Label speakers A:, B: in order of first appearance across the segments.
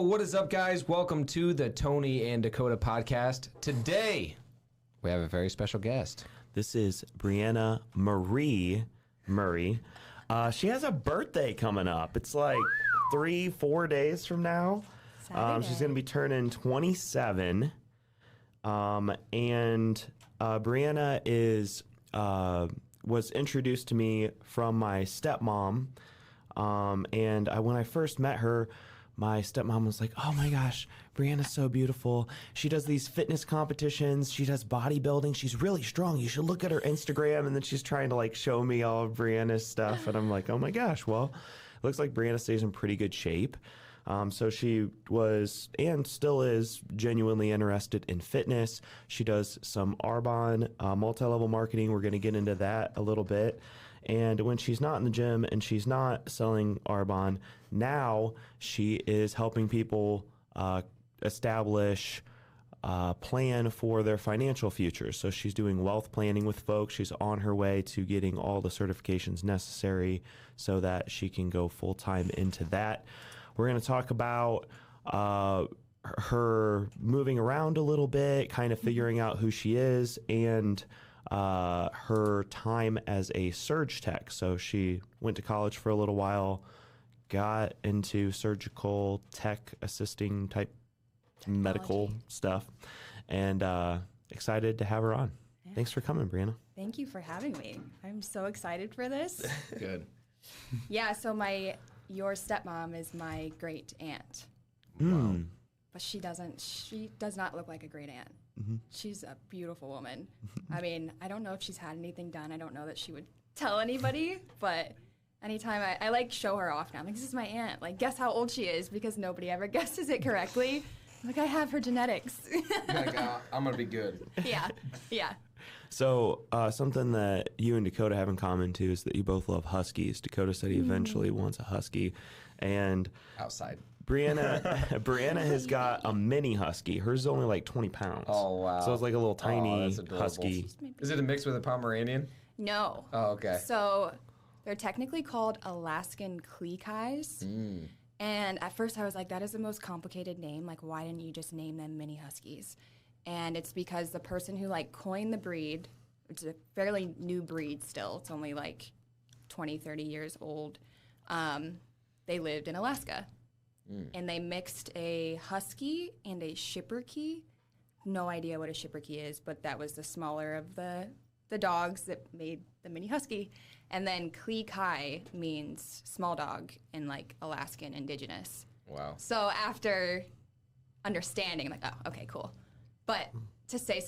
A: What is up, guys? Welcome to the Tony and Dakota podcast. Today, we have a very special guest.
B: This is Brianna Marie Murray. She has a birthday coming up. It's like 3-4 days from now. She's going to be turning 27. Brianna was introduced to me from my stepmom. When I first met her, my stepmom was like, oh my gosh, Brianna's so beautiful. She does these fitness competitions. She does bodybuilding. She's really strong. You should look at her Instagram. And then she's trying to like show me all of Brianna's stuff. And I'm like, oh my gosh, well, it looks like Brianna stays in pretty good shape. So she was and still is genuinely interested in fitness. She does some Arbonne multi-level marketing. We're going to get into that a little bit. And when she's not in the gym and she's not selling Arbonne, now she is helping people establish a plan for their financial future. So she's doing wealth planning with folks. She's on her way to getting all the certifications necessary so that she can go full-time into that. We're going to talk about her moving around a little bit, kind of figuring out who she is, and her time as a surge tech. So she went to college for a little while, got into surgical tech assisting type medical stuff, and excited to have her on. Yeah. Thanks for coming, Brianna.
C: Thank you for having me. I'm so excited for this.
A: Good.
C: Yeah, so your stepmom is my great aunt.
A: Wow.
C: But she does not look like a great aunt. Mm-hmm. She's a beautiful woman. I mean, I don't know if she's had anything done. I don't know that she would tell anybody, but anytime I like show her off now, I'm like, this is my aunt. Like, guess how old she is, because nobody ever guesses it correctly. Like, I have her genetics.
A: Like, I'm going to be good.
C: Yeah.
B: So something that you and Dakota have in common, too, is that you both love huskies. Dakota said he eventually wants a husky. And
A: outside.
B: Brianna has got a mini husky. Hers is only like 20 pounds.
A: Oh, wow.
B: So it's like a little tiny husky.
A: Is it a mix with a Pomeranian?
C: No.
A: Oh, okay.
C: So they're technically called Alaskan Kleekais. And at first I was like, that is the most complicated name. Like, why didn't you just name them mini huskies? And it's because the person who like coined the breed, which is a fairly new breed still, it's only like 20, 30 years old, they lived in Alaska. And they mixed a husky and a schipperke. No idea what a schipperke is, but that was the smaller of the dogs that made the mini husky. And then Kleekai means small dog in like Alaskan indigenous.
A: Wow.
C: So after understanding, like, oh, okay, cool. But to say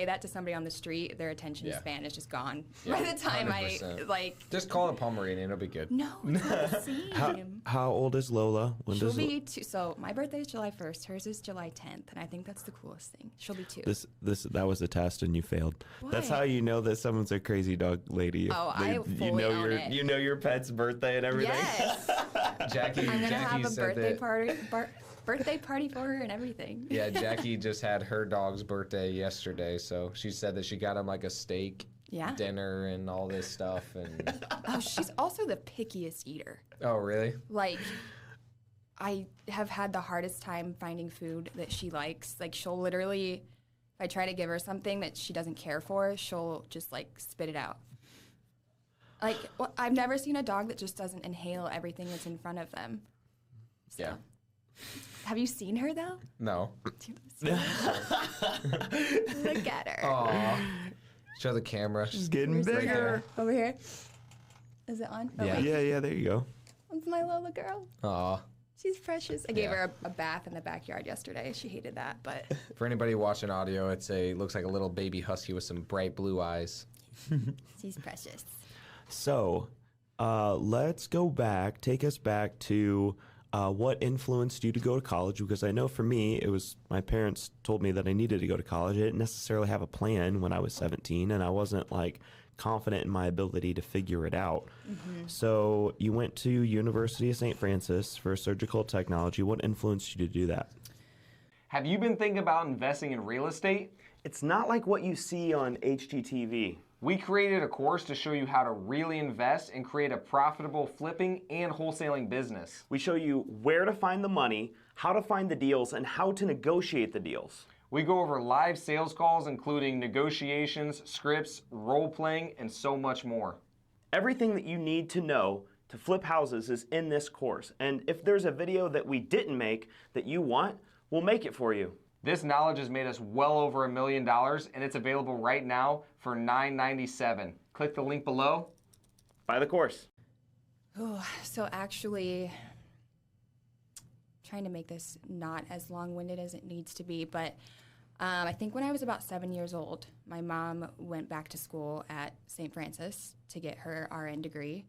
C: that to somebody on the street, their attention span is just gone. Yeah, by the time 100%. I like
A: just call it Pomeranian, it'll be good.
C: No, it's not the same.
B: How old is Lola?
C: She'll be 2. So my birthday is July 1st. Hers is July 10th, and I think that's the coolest thing. She'll be 2.
B: That was a test, and you failed.
C: What?
B: That's how you know that someone's a crazy dog lady.
C: I fully own it.
B: You know your pet's birthday and everything.
C: Yes.
A: Jackie.
C: I'm gonna
A: Jackie
C: have a
A: said
C: birthday party for her and everything.
A: Yeah, Jackie just had her dog's birthday yesterday, so she said that she got him like a steak dinner and all this stuff. And
C: oh, she's also the pickiest eater.
A: Oh, really?
C: Like, I have had the hardest time finding food that she likes. Like, she'll literally, if I try to give her something that she doesn't care for, she'll just like spit it out. Like, well, I've never seen a dog that just doesn't inhale everything that's in front of them. So.
A: Yeah.
C: Have you seen her, though?
A: No.
C: Look at her.
A: Aw. Show the camera.
B: She's getting bigger.
C: Over here. Is it on?
A: Yeah.
B: Yeah, there you go.
C: That's my Lola girl.
A: Aw.
C: She's precious. I gave her a bath in the backyard yesterday. She hated that, but...
A: For anybody watching audio, looks like a little baby husky with some bright blue eyes.
C: She's precious.
B: So, let's go back. Take us back to... what influenced you to go to college? Because I know for me, it was my parents told me that I needed to go to college. I didn't necessarily have a plan when I was 17, and I wasn't like confident in my ability to figure it out. Mm-hmm. So you went to University of St. Francis for surgical technology. What influenced you to do that?
D: Have you been thinking about investing in real estate?
B: It's not like what you see on HGTV.
D: We created a course to show you how to really invest and create a profitable flipping and wholesaling business.
B: We show you where to find the money, how to find the deals, and how to negotiate the deals.
D: We go over live sales calls, including negotiations, scripts, role-playing, and so much more.
B: Everything that you need to know to flip houses is in this course. And if there's a video that we didn't make that you want, we'll make it for you.
D: This knowledge has made us well over $1 million, and it's available right now for $9.97. Click the link below.
B: Buy the course.
C: Oh, so actually, trying to make this not as long-winded as it needs to be, but I think when I was about 7 years old, my mom went back to school at St. Francis to get her RN degree.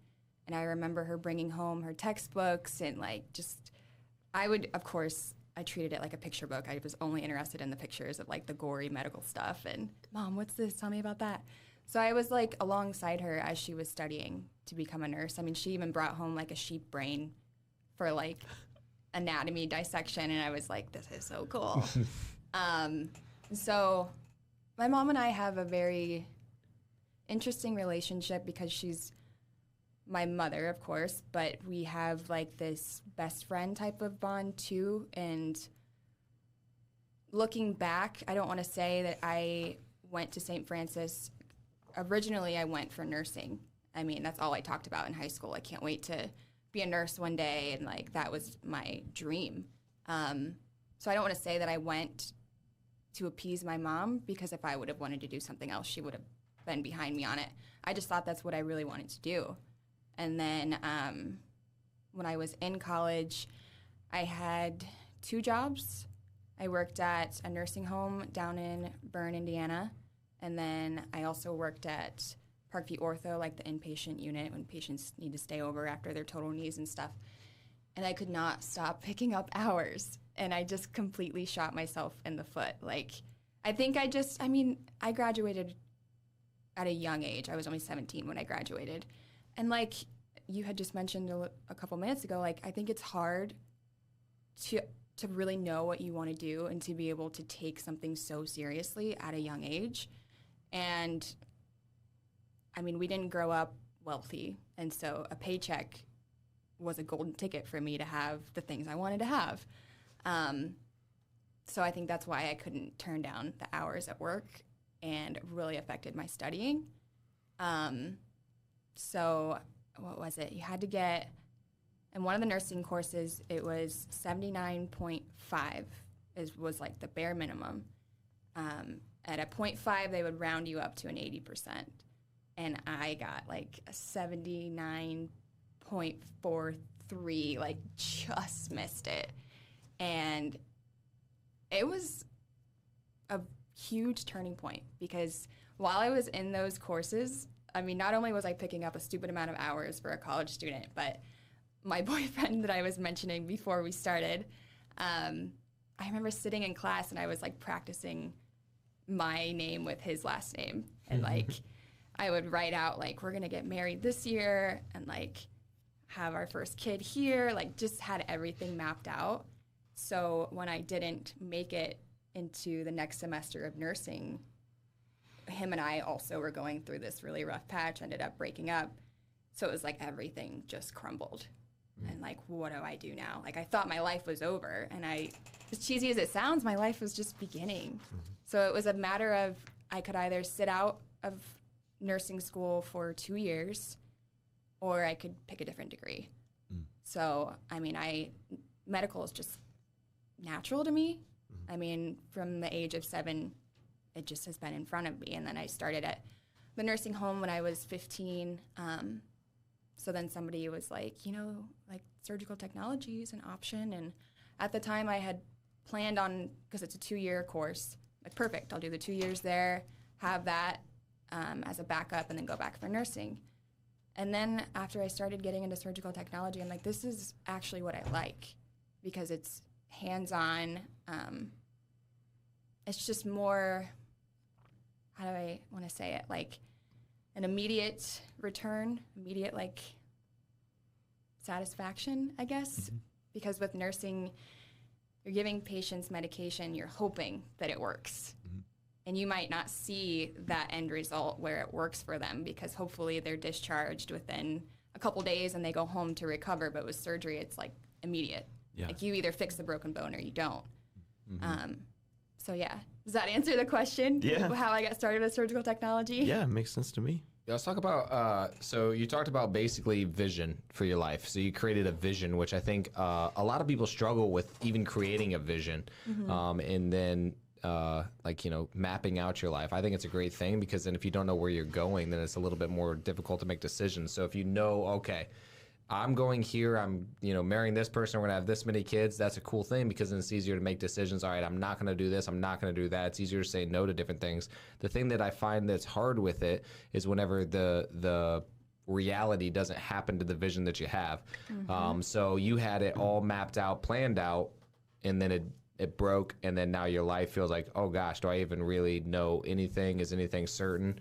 C: And I remember her bringing home her textbooks and I treated it like a picture book. I was only interested in the pictures of the gory medical stuff. And, Mom, what's this? Tell me about that. So I was alongside her as she was studying to become a nurse. I mean, she even brought home a sheep brain for anatomy dissection. And I was like, this is so cool. So my mom and I have a very interesting relationship because she's my mother, of course, but we have this best friend type of bond too. And looking back, I don't want to say that I went to St. Francis. Originally, I went for nursing. I mean, that's all I talked about in high school. I can't wait to be a nurse one day, and that was my dream. So I don't want to say that I went to appease my mom, because if I would have wanted to do something else, she would have been behind me on it. I just thought that's what I really wanted to do. And then when I was in college, I had 2 jobs. I worked at a nursing home down in Bern, Indiana, and then I also worked at Parkview Ortho, the inpatient unit, when patients need to stay over after their total knees and stuff. And I could not stop picking up hours, and I just completely shot myself in the foot. I graduated at a young age. I was only 17 when I graduated. And you had just mentioned a couple minutes ago, I think it's hard to really know what you want to do and to be able to take something so seriously at a young age. And we didn't grow up wealthy, and so a paycheck was a golden ticket for me to have the things I wanted to have. So I think that's why I couldn't turn down the hours at work, and it really affected my studying. So what was it? You had to get, in one of the nursing courses, it was 79.5 was the bare minimum. At a 0.5, they would round you up to an 80%. And I got a 79.43, just missed it. And it was a huge turning point, because while I was in those courses, not only was I picking up a stupid amount of hours for a college student, but my boyfriend that I was mentioning before we started, I remember sitting in class and I was practicing my name with his last name. And I would write out we're gonna get married this year and have our first kid here, just had everything mapped out. So when I didn't make it into the next semester of nursing, him and I also were going through this really rough patch, ended up breaking up. So it was everything just crumbled. And what do I do now? I thought my life was over, and as cheesy as it sounds, my life was just beginning. So it was a matter of, I could either sit out of nursing school for 2 years, or I could pick a different degree. So, medical is just natural to me. From the age of 7, it just has been in front of me. And then I started at the nursing home when I was 15. So then somebody was surgical technology is an option. And at the time I had planned on, because it's a 2-year course, perfect, I'll do the 2 years there, have that as a backup, and then go back for nursing. And then after I started getting into surgical technology, I'm this is actually what I like, because it's hands-on. It's just more, how do I want to say it, an immediate return, immediate satisfaction, I guess. Because with nursing, you're giving patients medication, you're hoping that it works. And you might not see that end result where it works for them, because hopefully they're discharged within a couple days and they go home to recover. But with surgery, it's immediate.
B: Yeah.
C: Like you either fix the broken bone or you don't. So yeah, does that answer the question?
B: Yeah.
C: How I got started with surgical technology?
B: Yeah, it makes sense to me.
A: Yeah, let's talk about, so you talked about basically vision for your life. So you created a vision, which I think a lot of people struggle with even creating a vision. And then mapping out your life. I think it's a great thing because then if you don't know where you're going, then it's a little bit more difficult to make decisions. So if you know, okay, I'm going here, I'm, marrying this person, we're gonna have this many kids, that's a cool thing because then it's easier to make decisions. All right, I'm not gonna do this, I'm not gonna do that. It's easier to say no to different things. The thing that I find that's hard with it is whenever the reality doesn't happen to the vision that you have. So you had it all mapped out, planned out, and then it broke, and then now your life feels like, oh gosh, do I even really know anything? Is anything certain?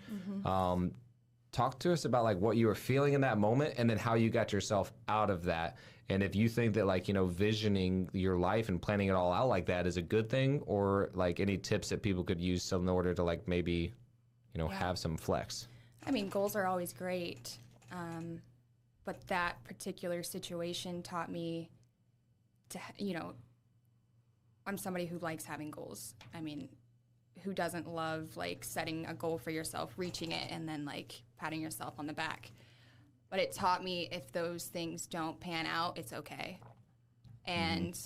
A: Talk to us about like what you were feeling in that moment and then how you got yourself out of that. And if you think that like, visioning your life and planning it all out like that is a good thing, or like any tips that people could use in order to like maybe, have some flex.
C: I mean, goals are always great. But that particular situation taught me to, I'm somebody who likes having goals. I mean, who doesn't love like setting a goal for yourself, reaching it, and then like patting yourself on the back? But it taught me if those things don't pan out, it's okay. And,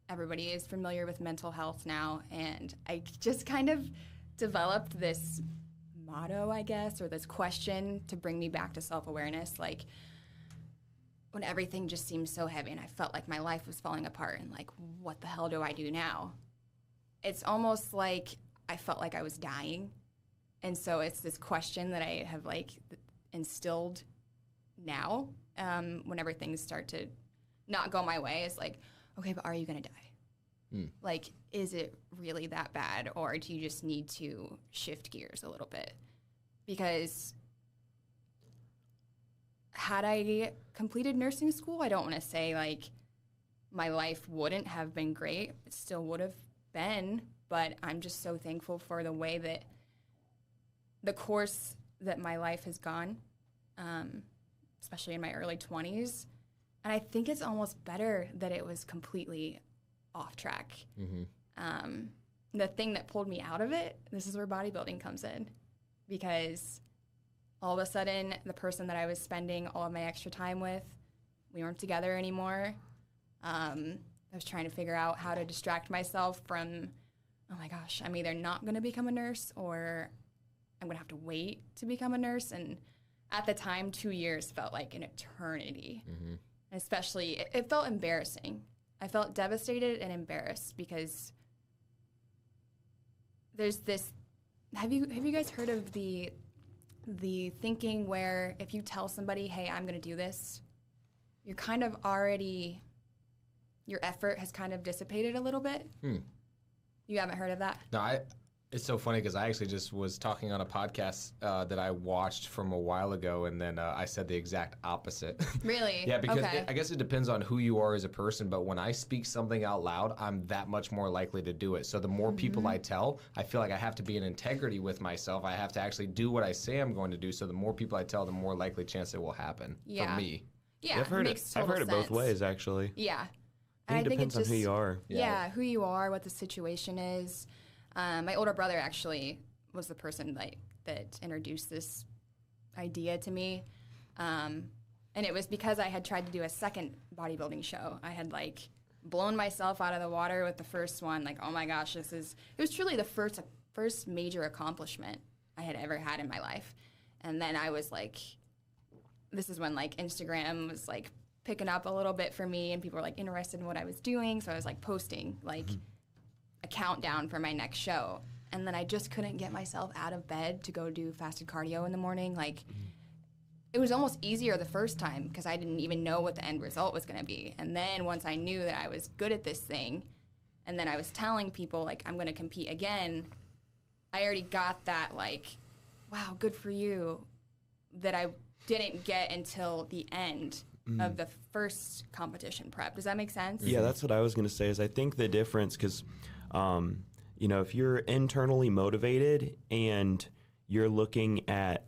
C: everybody is familiar with mental health now. And I just kind of developed this motto, I guess, or this question to bring me back to self-awareness. Like when everything just seemed so heavy and I felt like my life was falling apart and like, what the hell do I do now? It's almost like I felt like I was dying. And so it's this question that I have like instilled now whenever things start to not go my way. It's like, okay, but are you going to die? Like, is it really that bad? Or do you just need to shift gears a little bit? Because had I completed nursing school, I don't want to say like my life wouldn't have been great. It still would have been, but I'm just so thankful for the way that the course that my life has gone, especially in my early 20s. And I think it's almost better that it was completely off track. The thing that pulled me out of it, this is where bodybuilding comes in, because all of a sudden the person that I was spending all of my extra time with, we weren't together anymore. I was trying to figure out how to distract myself from, oh my gosh, I'm either not going to become a nurse or I'm going to have to wait to become a nurse. And at the time, 2 years felt like an eternity. Especially, it felt embarrassing. I felt devastated and embarrassed because there's this, have you guys heard of the thinking where if you tell somebody, hey, I'm going to do this, you're kind of already, your effort has kind of dissipated a little bit? You haven't heard of that?
A: No, it's so funny because I actually just was talking on a podcast that I watched from a while ago, and then I said the exact opposite.
C: Really?
A: Yeah, because
C: okay.
A: I guess it depends on who you are as a person, but when I speak something out loud, I'm that much more likely to do it. So the more people I tell, I feel like I have to be in integrity with myself. I have to actually do what I say I'm going to do. So the more people I tell, the more likely chance it will happen for me.
C: Yeah,
B: I've heard it both ways, actually.
C: Yeah.
B: I think it depends on who you are.
C: Yeah, who you are, what the situation is. My older brother actually was the person that introduced this idea to me. And it was because I had tried to do a second bodybuilding show. I had blown myself out of the water with the first one. Like, oh my gosh, it was truly the first major accomplishment I had ever had in my life. And then I was like, this is when Instagram was picking up a little bit for me and people were interested in what I was doing. So I was posting a countdown for my next show. And then I just couldn't get myself out of bed to go do fasted cardio in the morning. It was almost easier the first time because I didn't even know what the end result was going to be. And then once I knew that I was good at this thing, and then I was telling people, I'm going to compete again, I already got that, wow, good for you, that I didn't get until the end of the first competition prep. Does that make sense?
B: Yeah, that's what I was going to say is I think the difference, because, if you're internally motivated and you're looking at,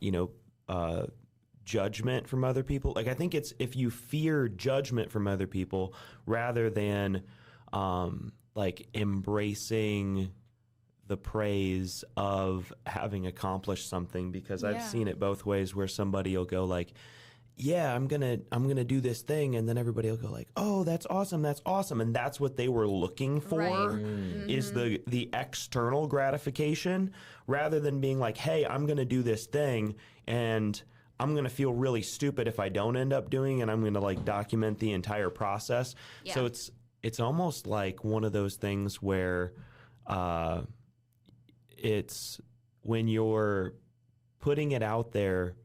B: judgment from other people. Like, I think it's if you fear judgment from other people rather than like embracing the praise of having accomplished something, because I've seen it both ways where somebody will go like, yeah, I'm gonna do this thing, and then everybody will go like, oh, that's awesome, and that's what they were looking for, is the external gratification, rather than being like, hey, I'm gonna do this thing, and I'm gonna feel really stupid if I don't end up doing it, and I'm gonna like document the entire process.
C: Yeah.
B: So it's almost like one of those things where it's when you're putting it out there,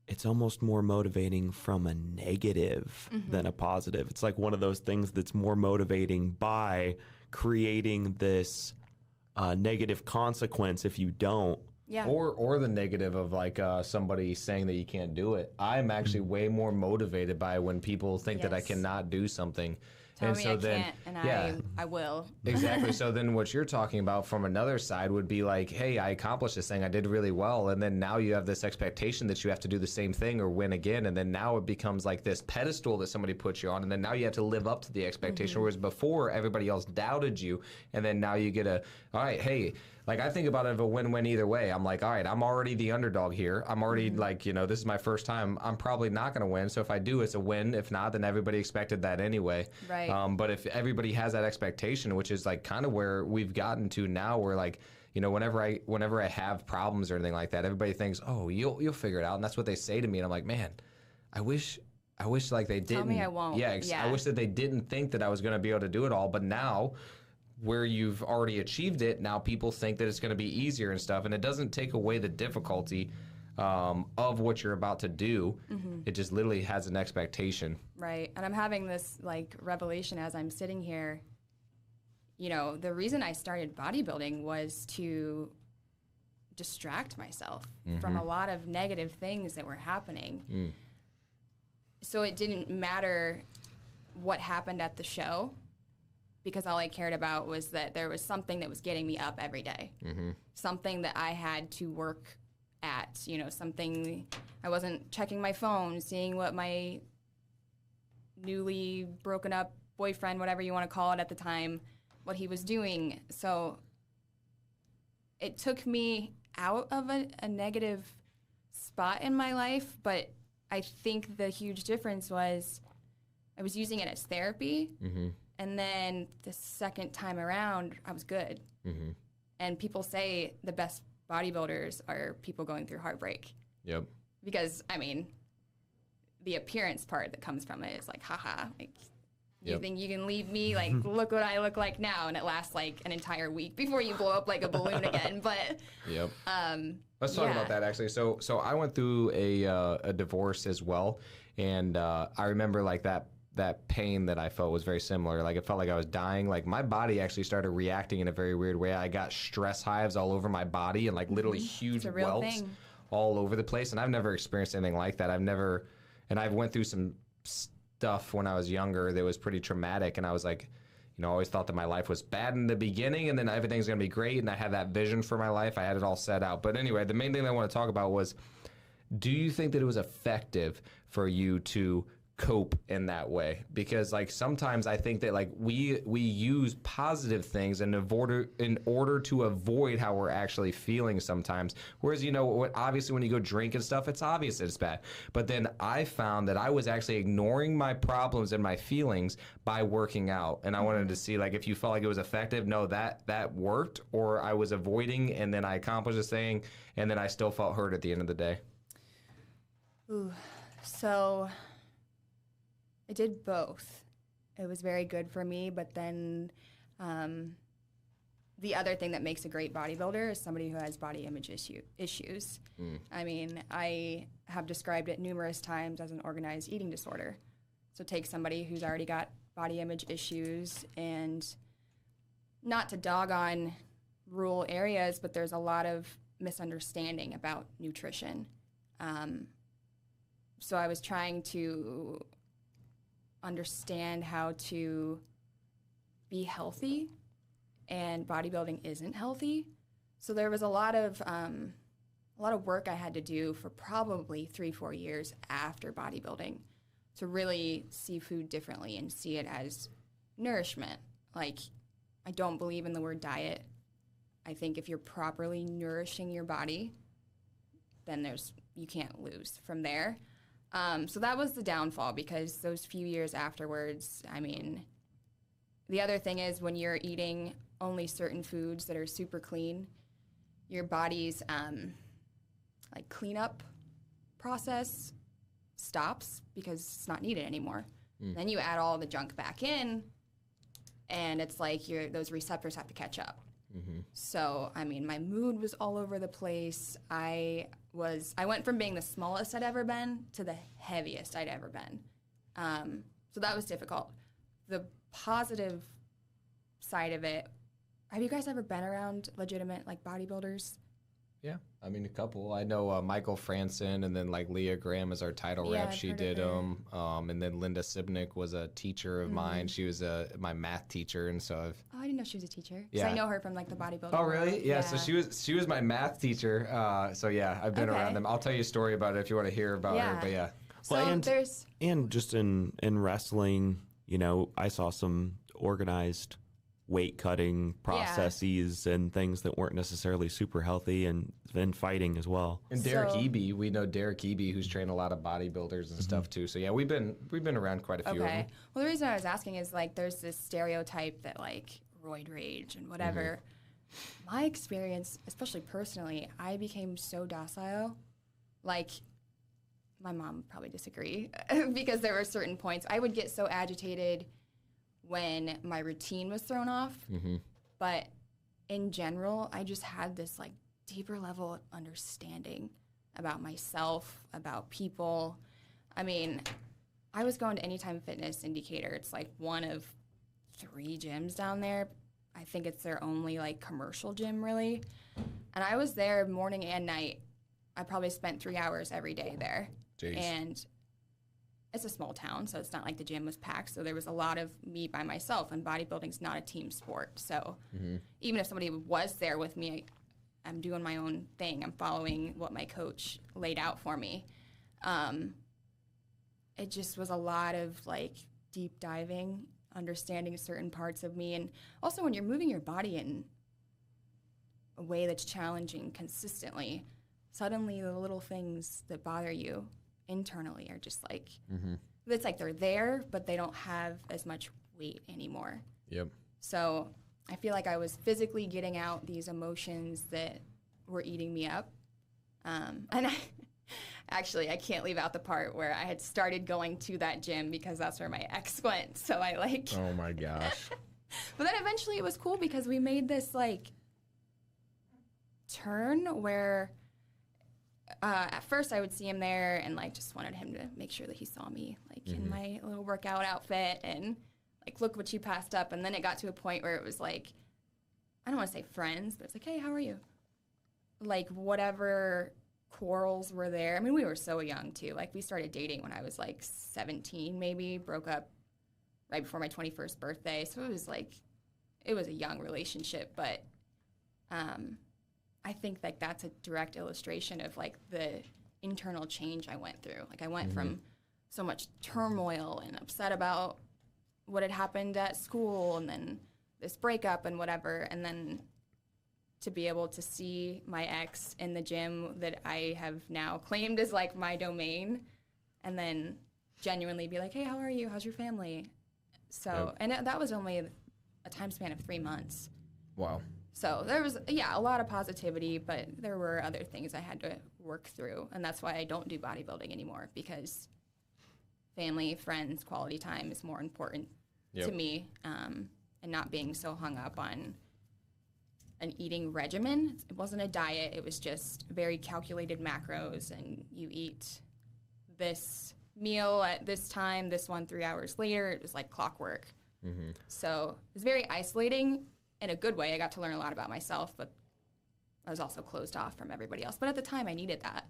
B: it's almost more motivating from a negative than a positive. It's like one of those things that's more motivating by creating this negative consequence if you don't.
C: Yeah.
A: Or the negative of like somebody saying that you can't do it. I'm actually way more motivated by when people think that I
C: Yes.
A: cannot do something.
C: Tell
A: and
C: me
A: so
C: I
A: then,
C: can't, and
A: yeah.
C: I will.
A: Exactly. So then what you're talking about from another side would be like, hey, I accomplished this thing. I did really well. And then now you have this expectation that you have to do the same thing or win again. And then now it becomes like this pedestal that somebody puts you on. And then now you have to live up to the expectation. Whereas before, everybody else doubted you. And then now you get all right, hey, like I think about it as a win-win either way. I'm like, all right, I'm already the underdog here. I'm already like, this is my first time. I'm probably not going to win. So if I do, it's a win. If not, then everybody expected that anyway.
C: Right.
A: But if everybody has that expectation, which is like kind of where we've gotten to now, where like, whenever I have problems or anything like that, everybody thinks, oh, you'll figure it out. And that's what they say to me. And I'm like, man, I wish like they didn't.
C: Tell me I won't.
A: Yeah. I wish that they didn't think that I was going to be able to do it all. But now, where you've already achieved it, now people think that it's going to be easier and stuff, and it doesn't take away the difficulty of what you're about to do. It just literally has an expectation.
C: Right. And I'm having this like revelation as I'm sitting here. The reason I started bodybuilding was to distract myself from a lot of negative things that were happening. So it didn't matter what happened at the show, because all I cared about was that there was something that was getting me up every day, something that I had to work at, something. I wasn't checking my phone, seeing what my newly broken up boyfriend, whatever you want to call it at the time, what he was doing. So it took me out of a negative spot in my life, but I think the huge difference was I was using it as therapy. And then the second time around, I was good. And people say the best bodybuilders are people going through heartbreak.
A: Yep.
C: Because, the appearance part that comes from it is like, haha, like, you think you can leave me? Like, look what I look like now. And it lasts like an entire week before you blow up like a balloon again. But,
A: yep. Let's talk about that actually. So I went through a divorce as well. And I remember like that pain that I felt was very similar. Like it felt like I was dying. Like my body actually started reacting in a very weird way. I got stress hives all over my body and like literally huge welts all over the place. And I've never experienced anything like that. I've went through some stuff when I was younger that was pretty traumatic. And I was like, I always thought that my life was bad in the beginning and then everything's going to be great. And I had that vision for my life. I had it all set out. But anyway, the main thing I want to talk about was, do you think that it was effective for you to cope in that way? Because like sometimes I think that like we use positive things in order to avoid how we're actually feeling sometimes. Whereas obviously when you go drink and stuff, it's obvious that it's bad. But then I found that I was actually ignoring my problems and my feelings by working out. And I wanted to see like if you felt like it was effective. No, that worked, or I was avoiding and then I accomplished this thing and then I still felt hurt at the end of the day.
C: Ooh, so I did both. It was very good for me, but then the other thing that makes a great bodybuilder is somebody who has body image issues. I have described it numerous times as an organized eating disorder. So take somebody who's already got body image issues, and not to dog on rural areas, but there's a lot of misunderstanding about nutrition. So I was trying to understand how to be healthy, and bodybuilding isn't healthy. So there was a lot of a lot of work I had to do for probably 3-4 years after bodybuilding to really see food differently and see it as nourishment. Like, I don't believe in the word diet. I think if you're properly nourishing your body, then you can't lose from there. So that was the downfall, because those few years afterwards, I mean, the other thing is when you're eating only certain foods that are super clean, your body's like cleanup process stops because it's not needed anymore. Then you add all the junk back in, and it's like those receptors have to catch up. So, I mean, my mood was all over the place. I went from being the smallest I'd ever been to the heaviest I'd ever been. So that was difficult. The positive side of it, have you guys ever been around legitimate, like, bodybuilders?
A: Yeah, I mean, a couple. I know Michael Franson, and then like Leah Graham is our title
C: Yeah,
A: rep.
C: I've
A: She
C: heard
A: did
C: of
A: them. And then Linda Sibnick was a teacher of mine. She was my math teacher, and so I've.
C: Oh, I didn't know she was a teacher. 'Cause
A: Yeah.
C: I know her from, like, the bodybuilding
A: Oh, really?
C: world.
A: Yeah. So she was my math teacher. So yeah, I've been around them. I'll tell you a story about it if you want to hear about her. But yeah.
C: So
B: Well,
C: there's...
B: And just in wrestling, you know, I saw some organized weight cutting processes and things that weren't necessarily super healthy, and then fighting as well.
A: And Derek
C: So-
A: Eby, we know Derek Eby, who's trained a lot of bodybuilders and stuff too. So yeah, we've been around quite a few of
C: Okay.
A: them.
C: Well, the reason I was asking is, like, there's this stereotype that, like, roid rage and whatever. My experience, especially personally, I became so docile. Like, my mom would probably disagree because there were certain points I would get so agitated when my routine was thrown off. But in general, I just had this, like, deeper level of understanding about myself, about people. I mean, I was going to Anytime Fitness in Decatur. It's like one of 3 gyms down there. I think it's their only, like, commercial gym, really. And I was there morning and night. I probably spent 3 hours every day there.
A: Jeez.
C: And it's a small town, so it's not like the gym was packed. So there was a lot of me by myself, and bodybuilding's not a team sport. So even if somebody was there with me, I'm doing my own thing. I'm following what my coach laid out for me. It just was a lot of, like, deep diving, understanding certain parts of me. And also when you're moving your body in a way that's challenging consistently, suddenly the little things that bother you internally are just like, it's like they're there, but they don't have as much weight anymore.
A: Yep.
C: So I feel like I was physically getting out these emotions that were eating me up. And I can't leave out the part where I had started going to that gym because that's where my ex went. So I, like...
A: Oh my gosh.
C: But then eventually it was cool because we made this, like, turn where... at first I would see him there and, like, just wanted him to make sure that he saw me, like, in my little workout outfit and, like, look what you passed up. And then it got to a point where it was like, I don't want to say friends, but it's like, hey, how are you? Like, whatever quarrels were there. I mean, we were so young too. Like, we started dating when I was like 17 maybe, broke up right before my 21st birthday. So it was like, it was a young relationship, but I think like that's a direct illustration of like the internal change I went through. Like I went from so much turmoil and upset about what had happened at school and then this breakup and whatever, and then to be able to see my ex in the gym that I have now claimed as like my domain, and then genuinely be like, hey, how are you? How's your family? So, and that was only a time span of 3 months.
A: Wow.
C: So there was, a lot of positivity, but there were other things I had to work through. And that's why I don't do bodybuilding anymore, because family, friends, quality time is more important to me, and not being so hung up on an eating regimen. It wasn't a diet. It was just very calculated macros, and you eat this meal at this time, this one 3 hours later. It was like clockwork. So it was very isolating in a good way. I got to learn a lot about myself, but I was also closed off from everybody else. But at the time, I needed that.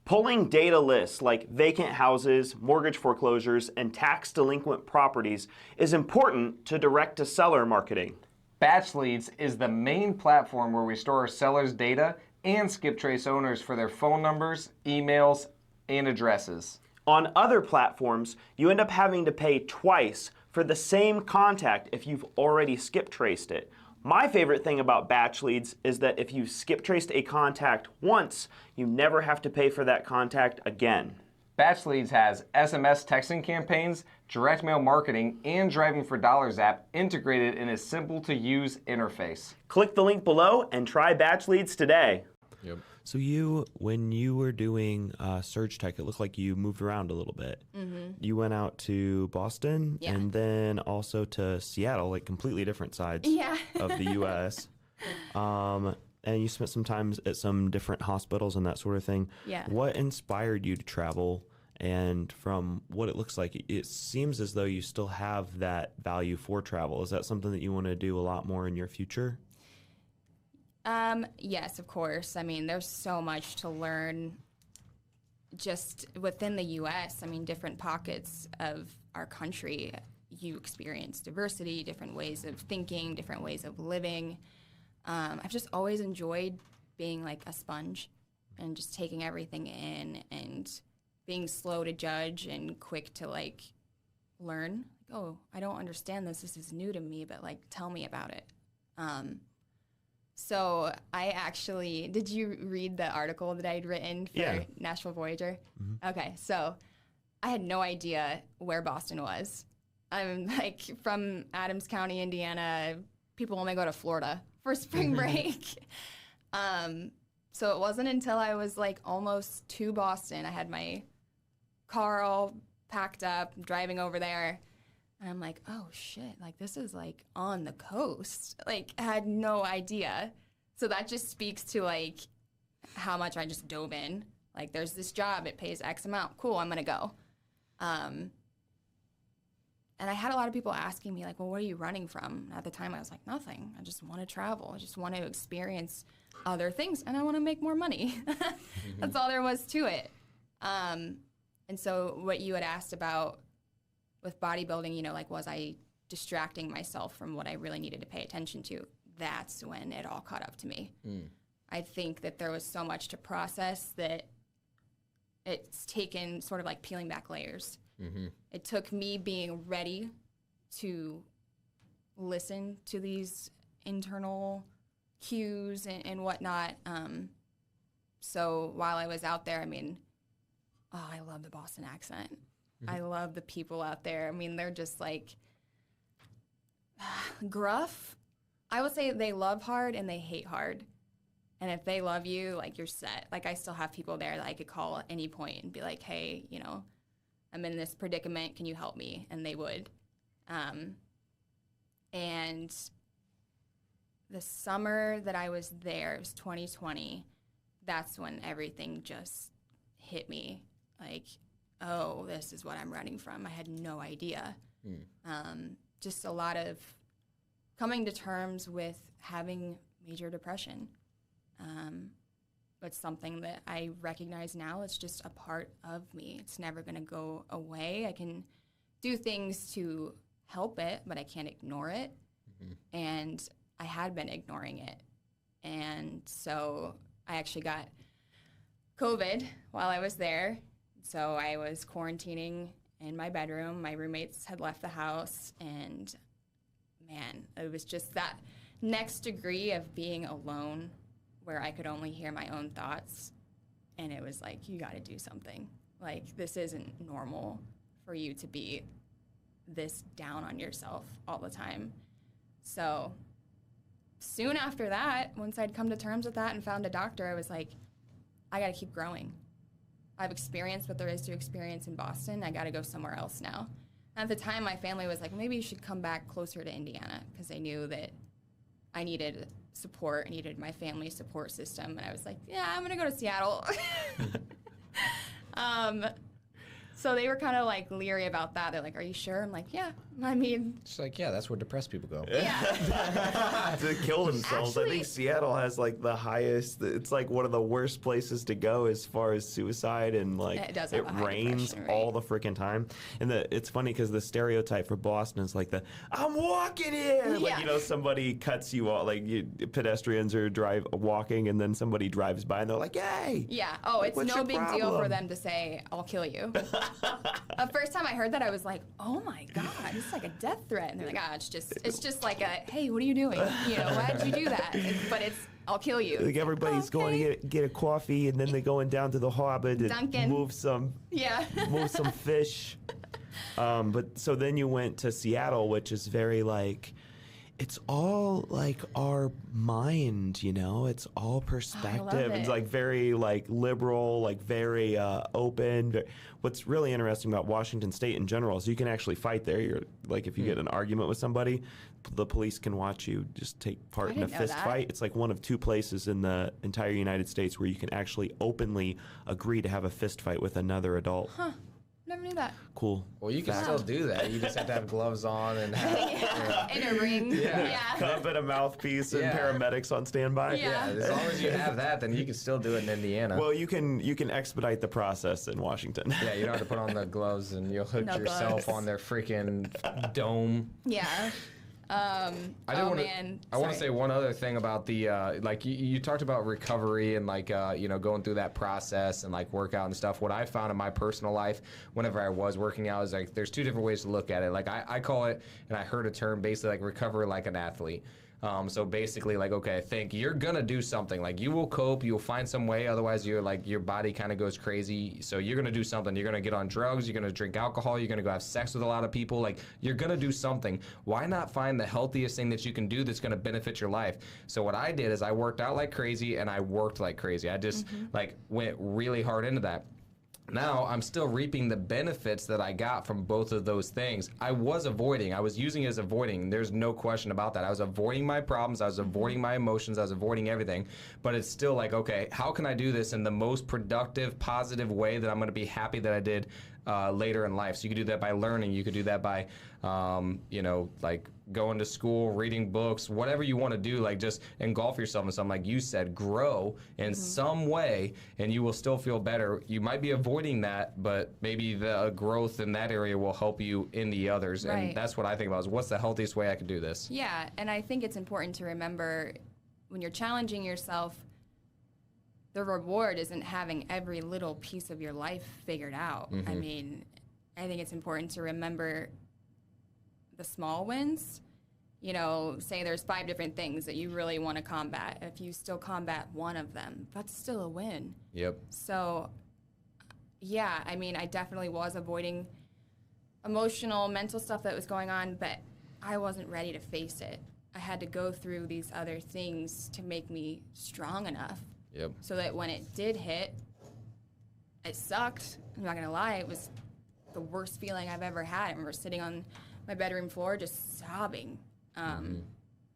E: Pulling data lists like vacant houses, mortgage foreclosures, and tax delinquent properties is important to direct-to-seller marketing.
D: Batch Leads is the main platform where we store our sellers' data and Skip Trace owners for their phone numbers, emails, and addresses.
E: On other platforms, you end up having to pay twice for the same contact if you've already skip traced it. My favorite thing about batch leads is that if you skip traced a contact once, you never have to pay for that contact again.
D: Batch Leads has SMS texting campaigns, direct mail marketing, and Driving for Dollars app integrated in a simple-to-use interface.
E: Click the link below and try Batch Leads today.
A: Yep.
B: So when you were doing Surge Tech, it looked like you moved around a little bit. Mm-hmm. You went out to Boston and then also to Seattle, like completely different sides of the U.S. And you spent some time at some different hospitals and that sort of thing.
C: Yeah.
B: What inspired you to travel? And from what it looks like, it seems as though you still have that value for travel. Is that something that you want to do a lot more in your future?
C: Yes, of course. I mean, there's so much to learn just within the U.S. I mean, different pockets of our country, you experience diversity, different ways of thinking, different ways of living. I've just always enjoyed being like a sponge and just taking everything in and being slow to judge and quick to like learn. Like, oh, I don't understand this. This is new to me, but like tell me about it. So I actually, did you read the article that I'd written for Nashville Voyager? Mm-hmm. Okay, so I had no idea where Boston was. I'm like from Adams County, Indiana. People only go to Florida for spring break. So it wasn't until I was like almost to Boston, I had my car all packed up, driving over there, and I'm like, oh shit, like this is like on the coast. Like I had no idea. So that just speaks to like how much I just dove in. Like there's this job, it pays X amount. Cool, I'm gonna go. And I had a lot of people asking me, like, well, where are you running from? At the time, I was like, nothing. I just want to travel. I just want to experience other things, and I want to make more money. That's all there was to it. And so what you had asked about with bodybuilding, you know, like, was I distracting myself from what I really needed to pay attention to? That's when it all caught up to me. I think that there was so much to process that it's taken sort of like peeling back layers. Mm-hmm. It took me being ready to listen to these internal cues and whatnot. So while I was out there, I mean, I love the Boston accent. Mm-hmm. I love the people out there. I mean, they're just like gruff. I would say they love hard and they hate hard. And if they love you, like, you're set. Like, I still have people there that I could call at any point and be like, hey, you know, I'm in this predicament. Can you help me? And they would. And the summer that I was there, it was 2020, that's when everything just hit me. Like, oh, this is what I'm running from. I had no idea. Just a lot of coming to terms with having major depression. But something that I recognize now, it's just a part of me. It's never going to go away. I can do things to help it, but I can't ignore it. Mm-hmm. And I had been ignoring it. And so I actually got COVID while I was there. So I was quarantining in my bedroom. My roommates had left the house. And, man, it was just that next degree of being alone where I could only hear my own thoughts. And it was like, you got to do something. Like, this isn't normal for you to be this down on yourself all the time. So soon after that, once I'd come to terms with that and found a doctor, I was like, I got to keep growing. I've experienced what there is to experience in Boston. I got to go somewhere else now. And at the time, my family was like, maybe you should come back closer to Indiana, because they knew that I needed support. I needed my family support system. And I was like, yeah, I'm going to go to Seattle. So they were kind of like leery about that. They're like, are you sure? I'm like, yeah, I mean,
A: It's like, yeah, that's where depressed people go.
C: yeah.
B: To kill themselves. I
C: Actually-
B: think Seattle has like the highest. It's like one of the worst places to go as far as suicide, and like
C: It does have a high
B: rains
C: depression rate.
B: all the freaking time. And it's funny because the stereotype for Boston is like I'm walking here. Like
C: Yeah.
B: somebody cuts you off, like pedestrians are walking, and then somebody drives by and they're like, "Hey."
C: Yeah. Oh,
B: Like,
C: it's
B: what's
C: no
B: your
C: big deal
B: problem?
C: for them to say, "I'll kill you." The first time I heard that, I was like, "Oh my god, it's like a death threat." And they're like, "Ah, it's just like a, hey, what are you doing? You know, why did you do that?" But it's, "I'll kill you."
B: Like everybody's going to get a coffee, and then they're going down to the harbor to
C: Dunkin'.
B: move some
C: Yeah.
B: fish. But so then you went to Seattle, which is very like, it's all like our mind, it's all perspective. It's
C: it.
B: like very like liberal, like very open. What's really interesting about Washington State in general is you can actually fight there. You're like, if you get in an argument with somebody, the police can watch you just take part in a
C: didn't know
B: fist
C: that.
B: fight. It's like one of 2 places in the entire United States where you can actually openly agree to have a fist fight with another adult.
C: Never knew that.
B: Cool.
A: Well, you can still do that. You just have to have gloves on and have,
C: In a ring. Yeah.
B: Cup and a mouthpiece and
A: Yeah.
B: paramedics on standby.
C: Yeah.
A: as long as you have that, then you can still do it in Indiana.
B: Well, you can expedite the process in Washington.
A: Yeah, you don't have to put on the gloves and you'll hook
C: No
A: yourself
C: gloves.
A: on their freaking dome.
C: Yeah.
A: I
C: Oh,
A: want to.
C: man.
A: I want to
C: Sorry.
A: say one other thing about the like you talked about recovery and like going through that process and like workout and stuff. What I found in my personal life, whenever I was working out, is like there's 2 different ways to look at it. Like I call it, and I heard a term basically like recover like an athlete. So basically, like, okay, think you're gonna do something. Like, you will cope, you'll find some way. Otherwise, you're like your body kind of goes crazy. So you're gonna do something. You're gonna get on drugs. You're gonna drink alcohol. You're gonna go have sex with a lot of people. Like, you're gonna do something. Why not find the healthiest thing that you can do that's gonna benefit your life? So what I did is I worked out like crazy and I worked like crazy. I just like went really hard into that. Now I'm still reaping the benefits that I got from both of those things. I was using it as avoiding. There's no question about that. I was avoiding my problems. I was avoiding my emotions. I was avoiding everything. But it's still like, okay, how can I do this in the most productive, positive way that I'm going to be happy that I did later in life? So you could do that by learning. You could do that by, like going to school, reading books, whatever you want to do. Like just engulf yourself in something, like you said, grow in some way, and you will still feel better. You might be avoiding that, but maybe the growth in that area will help you in the others.
C: Right.
A: And that's what I think about is what's the healthiest way I could do this?
C: Yeah, and I think it's important to remember when you're challenging yourself, the reward isn't having every little piece of your life figured out. I mean, I think it's important to remember the small wins. Say there's 5 different things that you really want to combat. If you still combat one of them, that's still a win.
A: Yep.
C: So, yeah, I mean, I definitely was avoiding emotional, mental stuff that was going on, but I wasn't ready to face it. I had to go through these other things to make me strong enough
A: Yep.
C: so that when it did hit, it sucked. I'm not going to lie, it was the worst feeling I've ever had. I remember sitting on my bedroom floor just sobbing.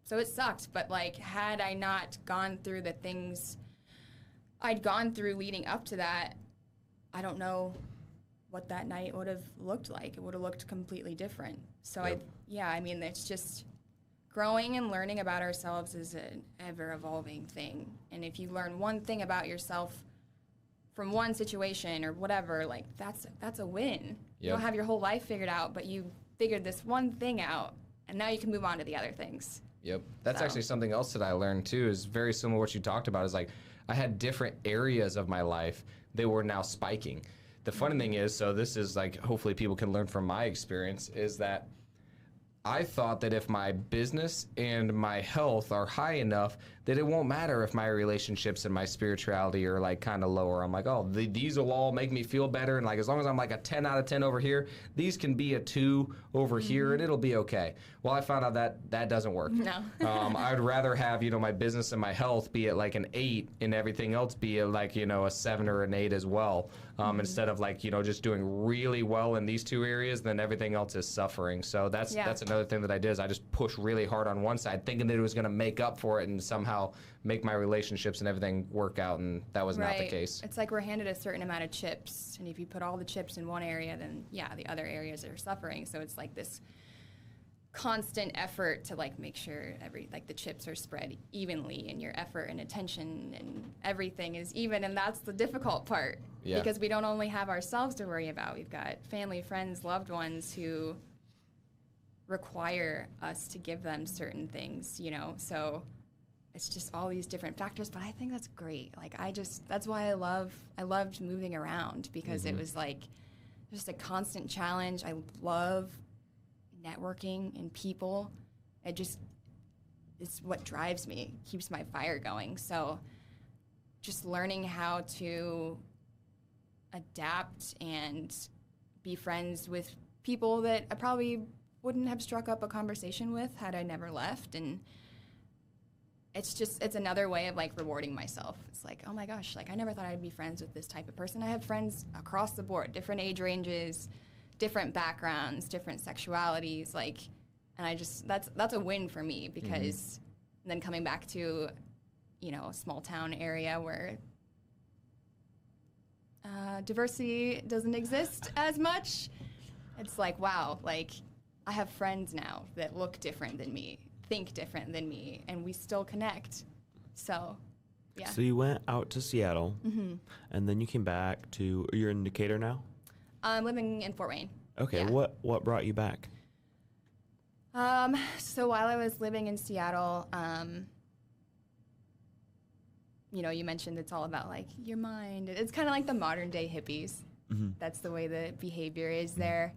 C: So it sucked, but like, had I not gone through the things I'd gone through leading up to that, I don't know what that night would have looked like. It would have looked completely different. So
A: Yep.
C: I mean, it's just growing and learning about ourselves is an ever-evolving thing. And if you learn one thing about yourself from one situation or whatever, like that's a win. You don't
A: Yep.
C: have your whole life figured out, but you figured this one thing out, and now you can move on to the other things.
A: Yep. That's
C: So.
A: actually something else that I learned too, is very similar to what you talked about, is like I had different areas of my life that were now spiking. The funny thing is, so this is like, hopefully people can learn from my experience, is that I thought that if my business and my health are high enough, that it won't matter if my relationships and my spirituality are like kind of lower. I'm like, oh, these will all make me feel better. And like, as long as I'm like a 10 out of 10 over here, these can be a 2 over here and it'll be okay. Well, I found out that that doesn't work.
C: No.
A: I'd rather have, my business and my health be at like an 8 and everything else be at like, a 7 or an 8 as well. Instead of like, just doing really well in these 2 areas, then everything else is suffering. So that's another thing that I did, is I just pushed really hard on one side, thinking that it was going to make up for it and somehow make my relationships and everything work out, and that was not the case.
C: It's like we're handed a certain amount of chips, and if you put all the chips in one area, then the other areas are suffering. So it's like this constant effort to like make sure the chips are spread evenly and your effort and attention and everything is even, and that's the difficult part.
A: Yeah.
C: Because we don't only have ourselves to worry about, we've got family, friends, loved ones who require us to give them certain things, you know. So it's just all these different factors, but I think that's great. Like that's why I loved moving around, because it was like just a constant challenge. I love networking and people. It's what drives me, keeps my fire going. So just learning how to adapt and be friends with people that I probably wouldn't have struck up a conversation with had I never left. And it's another way of like rewarding myself. It's like, oh my gosh, like I never thought I'd be friends with this type of person. I have friends across the board, different age ranges, different backgrounds, different sexualities, like, and that's a win for me, because then coming back to, you know, a small town area where diversity doesn't exist as much, it's like, wow, like I have friends now that look different than me, think different than me, and we still connect. So, yeah.
B: So you went out to Seattle, and then you came back you're in Decatur now?
C: I'm living in Fort Wayne.
B: Okay,
C: Yeah.
B: What brought you back?
C: So while I was living in Seattle, you know, you mentioned it's all about like your mind. It's kind of like the modern day hippies. That's the way the behavior is there.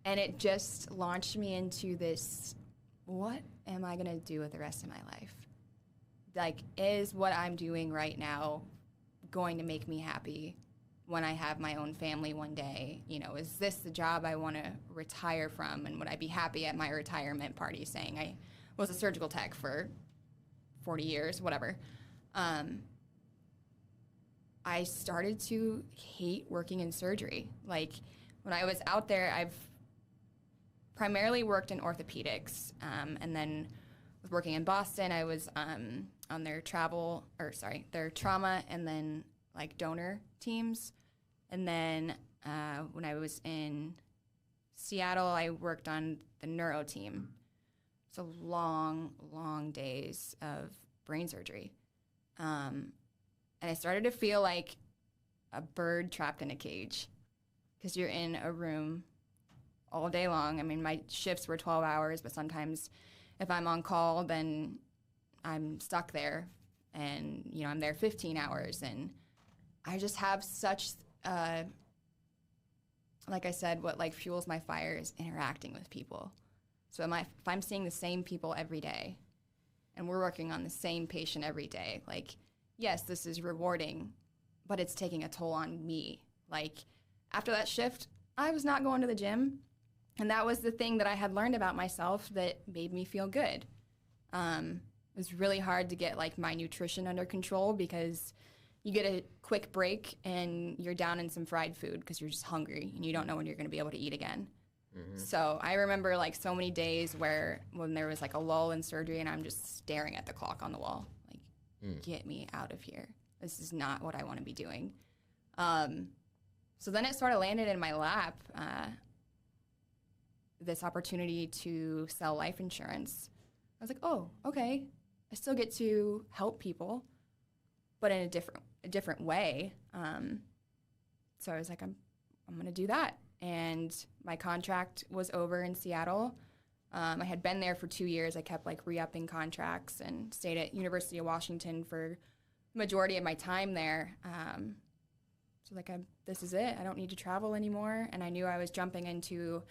C: And it just launched me into this, what am I going to do with the rest of my life? Like, is what I'm doing right now going to make me happy when I have my own family one day? You know, is this the job I want to retire from? And would I be happy at my retirement party saying I was a surgical tech for 40 years, whatever? I started to hate working in surgery. Like, when I was out there, I've primarily worked in orthopedics, and then was working in Boston. I was on their trauma and then like donor teams. And then when I was in Seattle, I worked on the neuro team. So long, long days of brain surgery. And I started to feel like a bird trapped in a cage, because you're in a room all day long. I mean, my shifts were 12 hours, but sometimes if I'm on call, then I'm stuck there, and, you know, I'm there 15 hours. And I just have such, like I said, what like fuels my fire is interacting with people. So if I'm seeing the same people every day and we're working on the same patient every day, like, yes, this is rewarding, but it's taking a toll on me. Like, after that shift, I was not going to the gym. And that was the thing that I had learned about myself that made me feel good. It was really hard to get like my nutrition under control, because you get a quick break and you're down in some fried food because you're just hungry and you don't know when you're going to be able to eat again. So I remember like so many days when there was like a lull in surgery and I'm just staring at the clock on the wall, like, get me out of here. This is not what I want to be doing. So then it sort of landed in my lap, this opportunity to sell life insurance. I was like, oh, okay. I still get to help people, but in a different way. So I was like, I'm going to do that. And my contract was over in Seattle. I had been there for 2 years. I kept like re-upping contracts and stayed at University of Washington for the majority of my time there. So like, this is it. I don't need to travel anymore. And I knew I was jumping into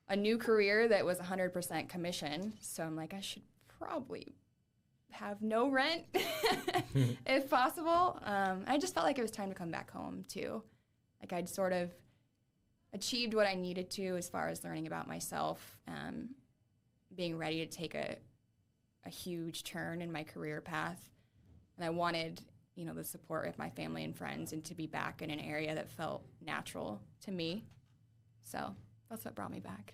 C: a new career that was 100% commission. So I'm like, I should probably have no rent if possible. I just felt like it was time to come back home too. Like, I'd sort of achieved what I needed to as far as learning about myself, being ready to take a huge turn in my career path. And I wanted, you know, the support of my family and friends, and to be back in an area that felt natural to me. So that's what brought me back.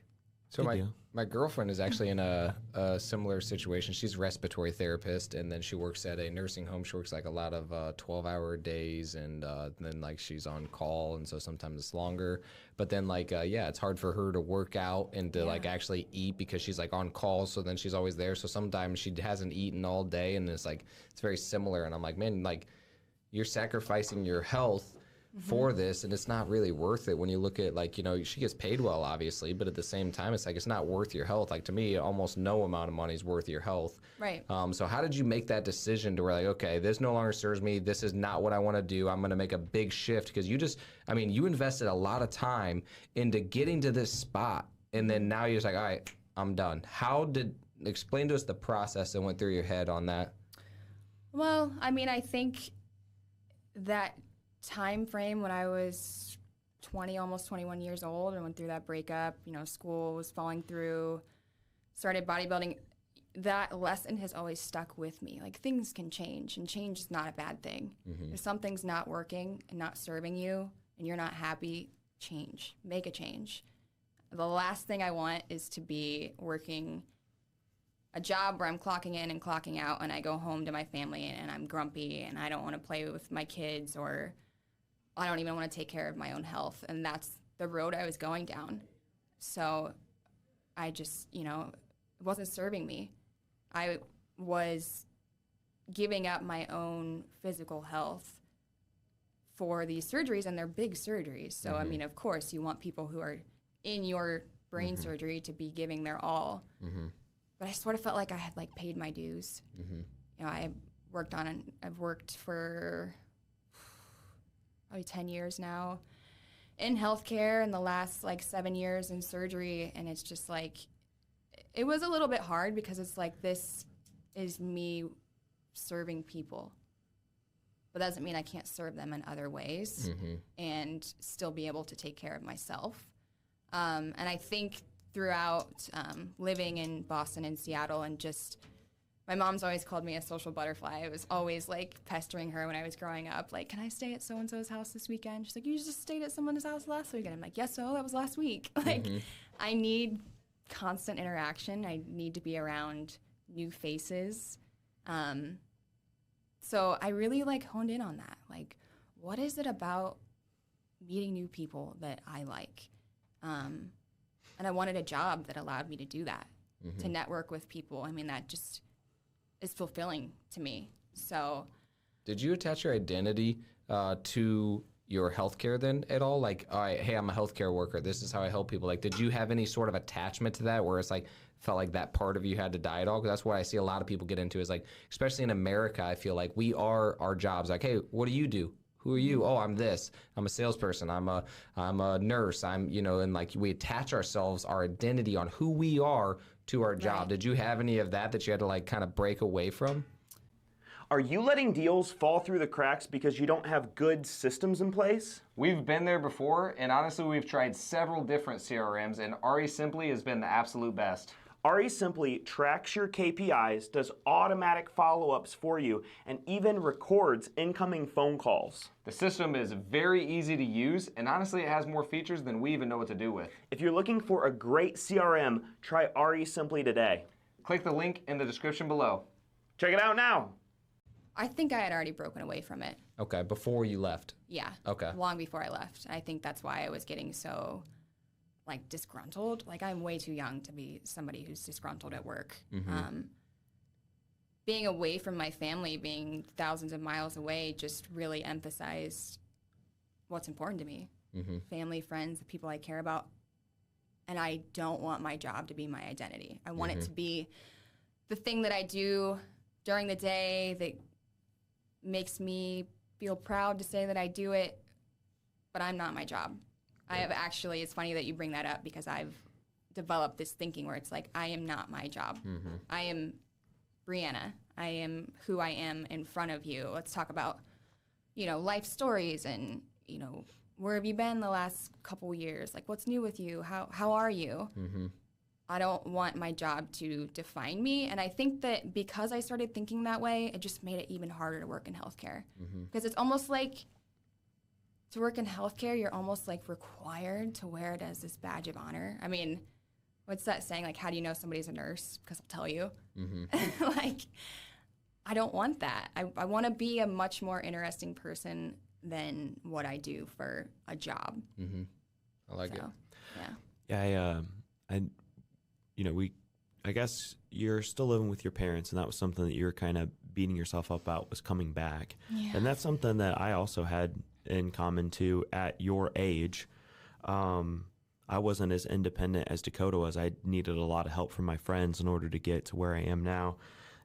A: So
B: Good
A: my,
B: deal.
A: my girlfriend is actually in a similar situation. She's a respiratory therapist, and then she works at a nursing home. She works like a lot of 12-hour days, and then like she's on call, and so sometimes it's longer. But then like yeah, it's hard for her to work out and to like actually eat because she's like on call. So then she's always there. So sometimes she hasn't eaten all day, and it's like it's very similar. And I'm like, man, like you're sacrificing your health for this, and it's not really worth it when you look at like, you know, she gets paid well obviously, but at the same time it's like it's not worth your health. Like to me, almost no amount of money is worth your health.
C: Right.
A: So how did you make that decision to where like, okay, this no longer serves me, this is not what I want to do, I'm going to make a big shift? Because you just, I mean, you invested a lot of time into getting to this spot, and then now you're just like, all right, I'm done. Explain to us the process that went through your head on that.
C: Well, I mean, I think that time frame when I was 20, almost 21 years old, and went through that breakup, you know, school was falling through, started bodybuilding, that lesson has always stuck with me. Like things can change, and change is not a bad thing. If something's not working and not serving you and you're not happy, change, make a change. The last thing I want is to be working a job where I'm clocking in and clocking out, and I go home to my family and I'm grumpy and I don't want to play with my kids, or I don't even want to take care of my own health. And that's the road I was going down. So I just, you know, it wasn't serving me. I was giving up my own physical health for these surgeries, and they're big surgeries. So, I mean, of course, you want people who are in your brain surgery to be giving their all. But I sort of felt like I had like paid my dues. You know, I've worked for probably 10 years now in healthcare, in the last like 7 years in surgery. And it's just like, it was a little bit hard because it's like, this is me serving people, but that doesn't mean I can't serve them in other ways and still be able to take care of myself. And I think throughout living in Boston and Seattle, and just, my mom's always called me a social butterfly. I was always like pestering her when I was growing up, like, can I stay at so-and-so's house this weekend? She's like, you just stayed at someone's house last weekend. I'm like, yes, so that was last week. Like, I need constant interaction. I need to be around new faces. So I really like honed in on that. Like, what is it about meeting new people that I like? And I wanted a job that allowed me to do that, to network with people. I mean, that just is fulfilling to me. So,
A: did you attach your identity to your healthcare then at all? Like, all right, hey, I'm a healthcare worker, this is how I help people. Like, did you have any sort of attachment to that where it's like, felt like that part of you had to die at all? Because that's what I see a lot of people get into, is like, especially in America, I feel like we are our jobs. Like, hey, what do you do? Who are you? Oh, I'm this. I'm a salesperson. I'm a nurse. I'm, you know, and like we attach ourselves, our identity on who we are to our job.
C: Right.
A: Did you have any of that you had to like kind of break away from?
E: Are you letting deals fall through the cracks because you don't have good systems in place?
D: We've been there before, and honestly, we've tried several different CRMs, and RE Simply has been the absolute best.
E: RE Simply tracks your KPIs, does automatic follow-ups for you, and even records incoming phone calls.
D: The system is very easy to use, and honestly, it has more features than we even know what to do with.
E: If you're looking for a great CRM, try RE Simply today.
D: Click the link in the description below.
E: Check it out now.
C: I think I had already broken away from it.
A: Okay, before you left.
C: Yeah.
A: Okay.
C: Long before I left. I think that's why I was getting so like disgruntled. Like, I'm way too young to be somebody who's disgruntled at work. Being away from my family, being thousands of miles away, just really emphasized what's important to me. Family, friends, the people I care about. And I don't want my job to be my identity. I want it to be the thing that I do during the day that makes me feel proud to say that I do it, but I'm not my job. I have actually, it's funny that you bring that up, because I've developed this thinking where it's like, I am not my job. I am Brianna. I am who I am in front of you. Let's talk about, you know, life stories and, you know, where have you been the last couple years? Like, what's new with you? How are you? I don't want my job to define me. And I think that because I started thinking that way, it just made it even harder to work in healthcare. Because it's almost like, to work in healthcare, you're almost like required to wear it as this badge of honor. I mean, what's that saying? Like, how do you know somebody's a nurse? Because I'll tell you. Like, I don't want that. I want to be a much more interesting person than what I do for a job.
A: I like it.
C: Yeah.
B: Yeah, I guess you're still living with your parents, and that was something that you're kind of beating yourself up about was coming back.
C: Yeah.
B: And that's something that I also had in common too at your age. I wasn't as independent as Dakota was. I needed a lot of help from my friends in order to get to where I am now.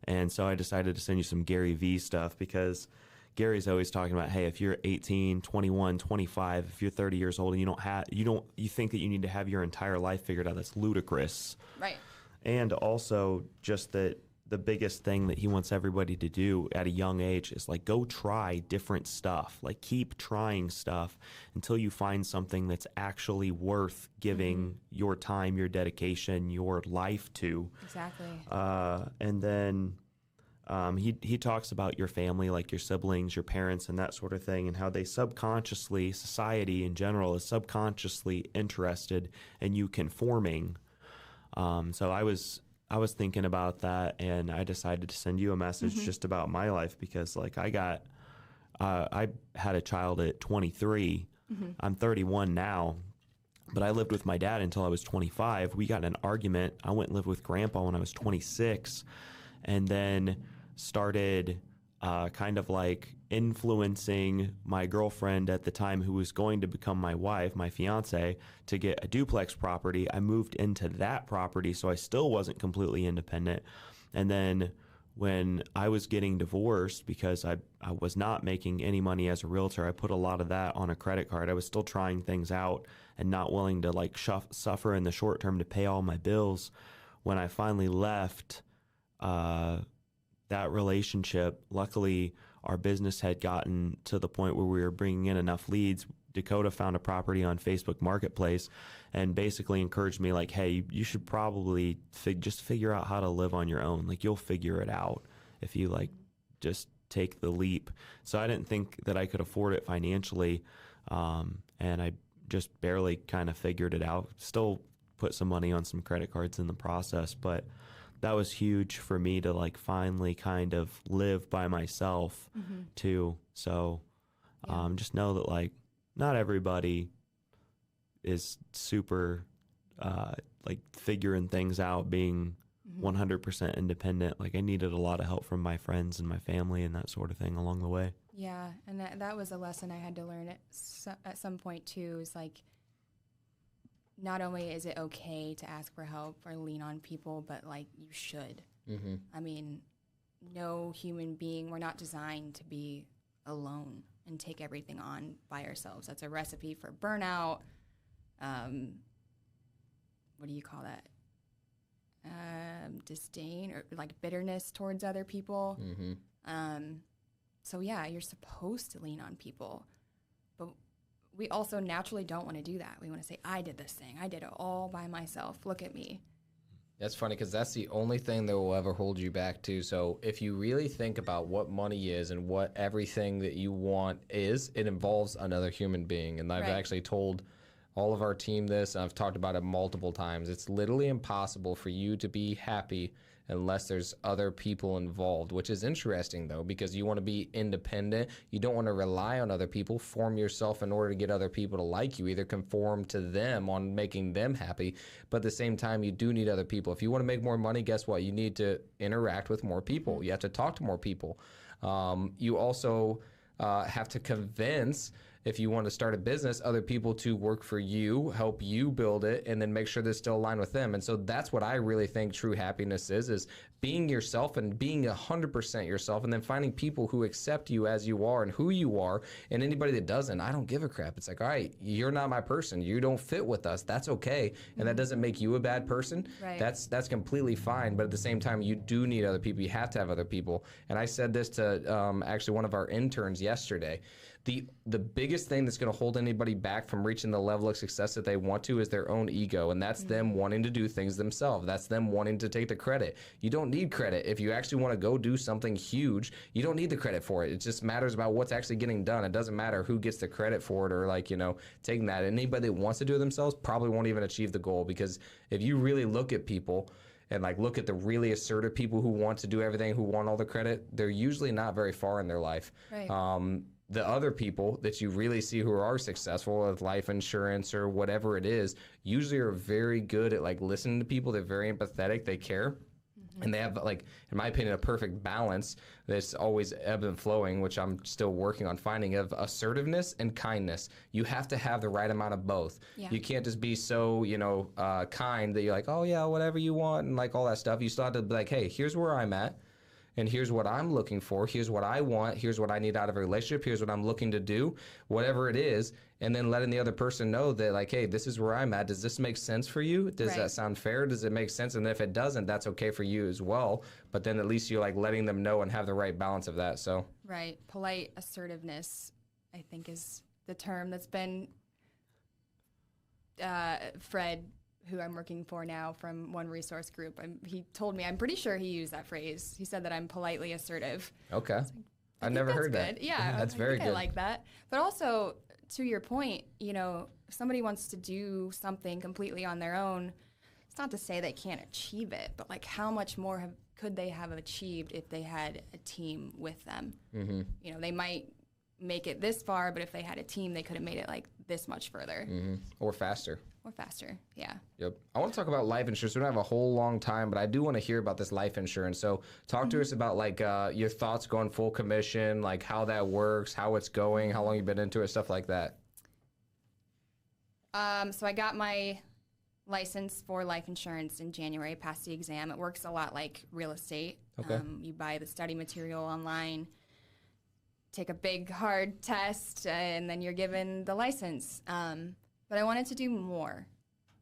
B: And so I decided to send you some Gary Vee stuff because Gary's always talking about, hey, if you're 18, 21, 25, if you're 30 years old and you think that you need to have your entire life figured out, that's ludicrous.
C: Right.
B: And also just that the biggest thing that he wants everybody to do at a young age is like go try different stuff. Like keep trying stuff until you find something that's actually worth giving your time, your dedication, your life to.
C: Exactly.
B: And then he talks about your family, like your siblings, your parents, and that sort of thing, and how they subconsciously, society in general, is subconsciously interested in you conforming. So I was thinking about that, and I decided to send you a message just about my life because, like, I had a child at 23. I'm 31 now, but I lived with my dad until I was 25. We got in an argument. I went and lived with Grandpa when I was 26, and then started kind of like influencing my girlfriend at the time, who was going to become my wife, my fiance, to get a duplex property. I moved into that property, so I still wasn't completely independent. And then when I was getting divorced, because I was not making any money as a realtor, I put a lot of that on a credit card. I was still trying things out and not willing to like suffer in the short term to pay all my bills. When I finally left that relationship, luckily our business had gotten to the point where we were bringing in enough leads. Dakota found a property on Facebook Marketplace and basically encouraged me like, hey, you should probably just figure out how to live on your own. Like, you'll figure it out if you like just take the leap. So I didn't think that I could afford it financially. And I just barely kind of figured it out. Still put some money on some credit cards in the process, but that was huge for me to like finally kind of live by myself too. So just know that like not everybody is super like figuring things out, being 100% independent. Like I needed a lot of help from my friends and my family and that sort of thing along the way.
C: Yeah, and that was a lesson I had to learn at some point too, is like, not only is it okay to ask for help or lean on people, but like you should. I mean, no human being, we're not designed to be alone and take everything on by ourselves. That's a recipe for burnout. What do you call that? Disdain or like bitterness towards other people. So yeah, you're supposed to lean on people, but we also naturally don't want to do that. We want to say, I did this thing. I did it all by myself. Look at me.
A: That's funny because that's the only thing that will ever hold you back too. So if you really think about what money is and what everything that you want is, it involves another human being. And I've actually told all of our team this, and I've talked about it multiple times. It's literally impossible for you to be happy unless there's other people involved, which is interesting though, because you want to be independent. You don't want to rely on other people. Form yourself in order to get other people to like you. Either conform to them on making them happy, but at the same time, you do need other people. If you want to make more money, guess what? You need to interact with more people. You have to talk to more people. You also have to convince, if you want to start a business, other people to work for you, help you build it, and then make sure they're still aligned with them. And so that's what I really think true happiness is being yourself and being 100% yourself, and then finding people who accept you as you are and who you are. And anybody that doesn't, I don't give a crap. It's like, all right, you're not my person. You don't fit with us. That's okay. And that doesn't make you a bad person.
C: Right.
A: That's completely fine. But at the same time, you do need other people. You have to have other people. And I said this to actually one of our interns yesterday. The biggest thing that's going to hold anybody back from reaching the level of success that they want to is their own ego, and that's them wanting to do things themselves. That's them wanting to take the credit. You don't need credit. If you actually want to go do something huge, you don't need the credit for it. It just matters about what's actually getting done. It doesn't matter who gets the credit for it or like, you know, taking that. Anybody that wants to do it themselves probably won't even achieve the goal, because if you really look at people and like look at the really assertive people who want to do everything, who want all the credit, they're usually not very far in their life.
C: Right.
A: The other people that you really see who are successful with life insurance or whatever it is, usually are very good at like listening to people. They're very empathetic. They care. And they have, like, in my opinion, a perfect balance that's always ebb and flowing, which I'm still working on finding, of assertiveness and kindness. You have to have the right amount of both.
C: Yeah.
A: You can't just be so, you know, kind that you're like, oh yeah, whatever you want, and like all that stuff. You still have to be like, hey, here's where I'm at. And here's what I'm looking for. Here's what I want. Here's what I need out of a relationship. Here's what I'm looking to do, whatever it is. And then letting the other person know that, like, hey, this is where I'm at. Does this make sense for you? Does that sound fair? Does it make sense? And if it doesn't, that's okay for you as well. But then at least you're like letting them know and have the right balance of that. So
C: Right. Polite assertiveness, I think, is the term that's been Fred, who I'm working for now from One Resource Group, he told me, I'm pretty sure he used that phrase. He said that I'm politely assertive.
A: okay,
C: I
A: I've
C: think
A: never
C: that's
A: heard
C: good.
A: that.
C: Yeah,
A: that's
C: I
A: very
C: think
A: good.
C: I like that. But also, to your point, you know, if somebody wants to do something completely on their own, it's not to say they can't achieve it, but like how much more could they have achieved if they had a team with them? Mm-hmm. You know, they might make it this far, but if they had a team, they could have made it like this much further.
A: Mm-hmm. Or faster.
C: Or faster, yeah.
A: Yep. I want to talk about life insurance. We don't have a whole long time, but I do want to hear about this life insurance. So talk to us about like your thoughts going full commission, like how that works, how it's going, how long you've been into it, stuff like that.
C: So I got my license for life insurance in January, passed the exam. It works a lot like real estate.
A: Okay.
C: You buy the study material online, take a big hard test, and then you're given the license. But I wanted to do more.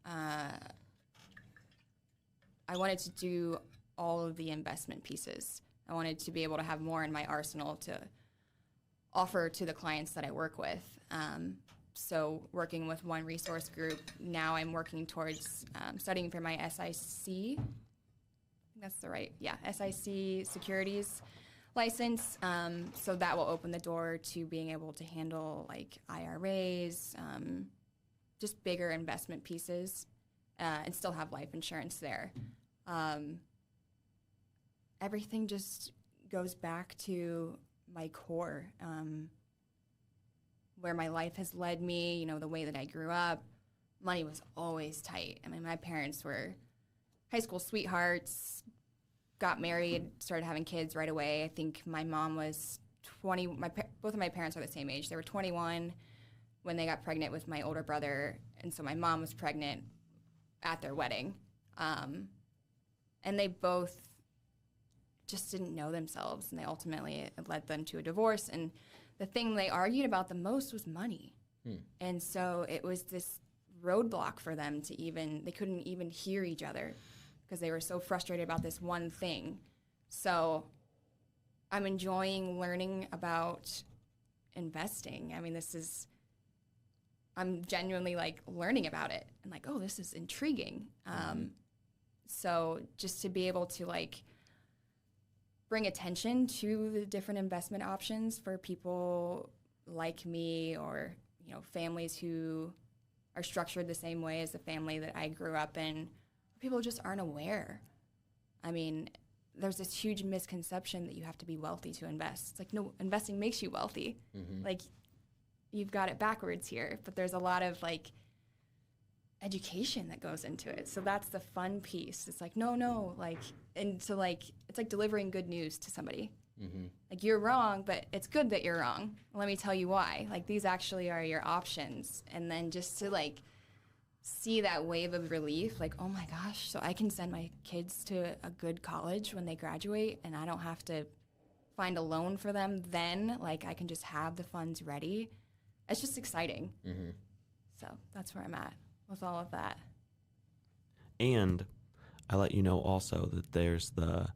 C: I wanted to do all of the investment pieces. I wanted to be able to have more in my arsenal to offer to the clients that I work with. So working with One Resource Group, now I'm working towards studying for my SIC. I think that's the right, SIC securities license. So that will open the door to being able to handle like IRAs, just bigger investment pieces, and still have life insurance there. Everything just goes back to my core, where my life has led me, you know, the way that I grew up. Money was always tight. I mean, my parents were high school sweethearts, got married, started having kids right away. I think my mom was 20. Both of my parents are the same age. They were 21 when they got pregnant with my older brother, and so my mom was pregnant at their wedding. And they both just didn't know themselves, and they ultimately, it led them to a divorce. And the thing they argued about the most was money. And so it was this roadblock for them to they couldn't even hear each other because they were so frustrated about this one thing. So I'm enjoying learning about investing. I mean, I'm genuinely like learning about it and like, oh, this is intriguing. So just to be able to like bring attention to the different investment options for people like me, or, you know, families who are structured the same way as the family that I grew up in, people just aren't aware. I mean, there's this huge misconception that you have to be wealthy to invest. It's like, no, investing makes you wealthy. Like, you've got it backwards here, but there's a lot of like education that goes into it. So that's the fun piece. It's like, no, like, and so like, it's like delivering good news to somebody. Like, you're wrong, but it's good that you're wrong. Let me tell you why. Like, these actually are your options. And then just to like see that wave of relief, like, oh my gosh, so I can send my kids to a good college when they graduate, and I don't have to find a loan for them then. Like, I can just have the funds ready. It's just exciting. So that's where I'm at with all of that.
B: And I let you know also that there's the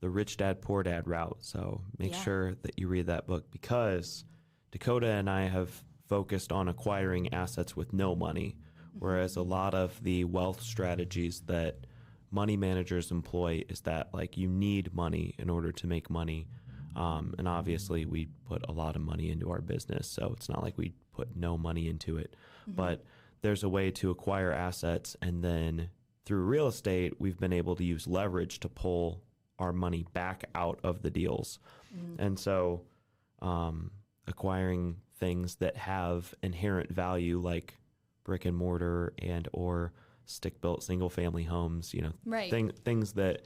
B: Rich Dad Poor Dad route. So make sure that you read that book, because Dakota and I have focused on acquiring assets with no money, whereas a lot of the wealth strategies that money managers employ is that like you need money in order to make money. And obviously we put a lot of money into our business, so it's not like we put no money into it. But there's a way to acquire assets, and then through real estate, we've been able to use leverage to pull our money back out of the deals. And so acquiring things that have inherent value like brick and mortar and or stick-built single-family homes, you know,
C: Right.
B: things that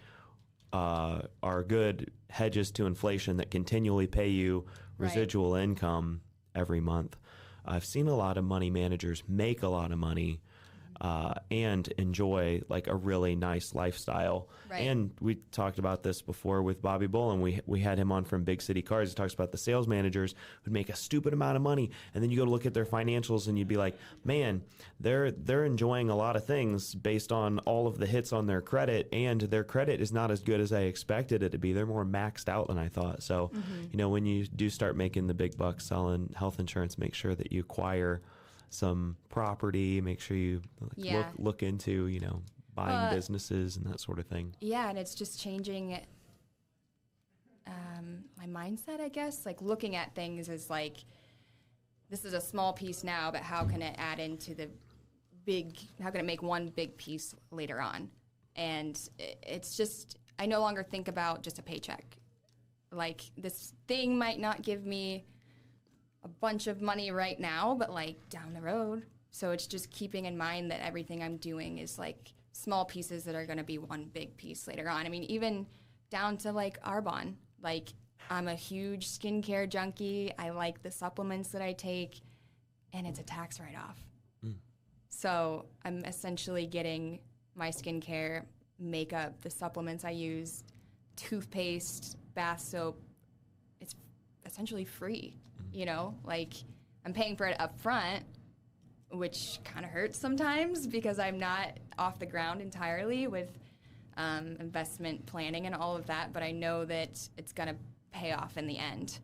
B: are good hedges to inflation that continually pay you residual income every month. I've seen a lot of money managers make a lot of money and enjoy like a really nice lifestyle.
C: Right.
B: And we talked about this before with Bobby Bolin. We had him on from Big City Cars. He talks about the sales managers who make a stupid amount of money, and then you go to look at their financials and you'd be like, man, they're enjoying a lot of things based on all of the hits on their credit, and their credit is not as good as I expected it to be. They're more maxed out than I thought. So, you know, when you do start making the big bucks selling health insurance, make sure that you acquire some property, make sure you look into, you know, buying businesses and that sort of thing.
C: Yeah, and it's just changing my mindset, I guess. Like looking at things as like, this is a small piece now, but how can it add into the big, how can it make one big piece later on? And it's just, I no longer think about just a paycheck. Like this thing might not give me a bunch of money right now, but like down the road. So it's just keeping in mind that everything I'm doing is like small pieces that are going to be one big piece later on. I mean, even down to like Arbonne. Like I'm a huge skincare junkie. I like the supplements that I take, and it's a tax write-off. So I'm essentially getting my skincare, makeup, the supplements I use, toothpaste, bath soap. It's essentially free. You know, like I'm paying for it up front, which kind of hurts sometimes because I'm not off the ground entirely with investment planning and all of that, but I know that it's going to pay off in the end.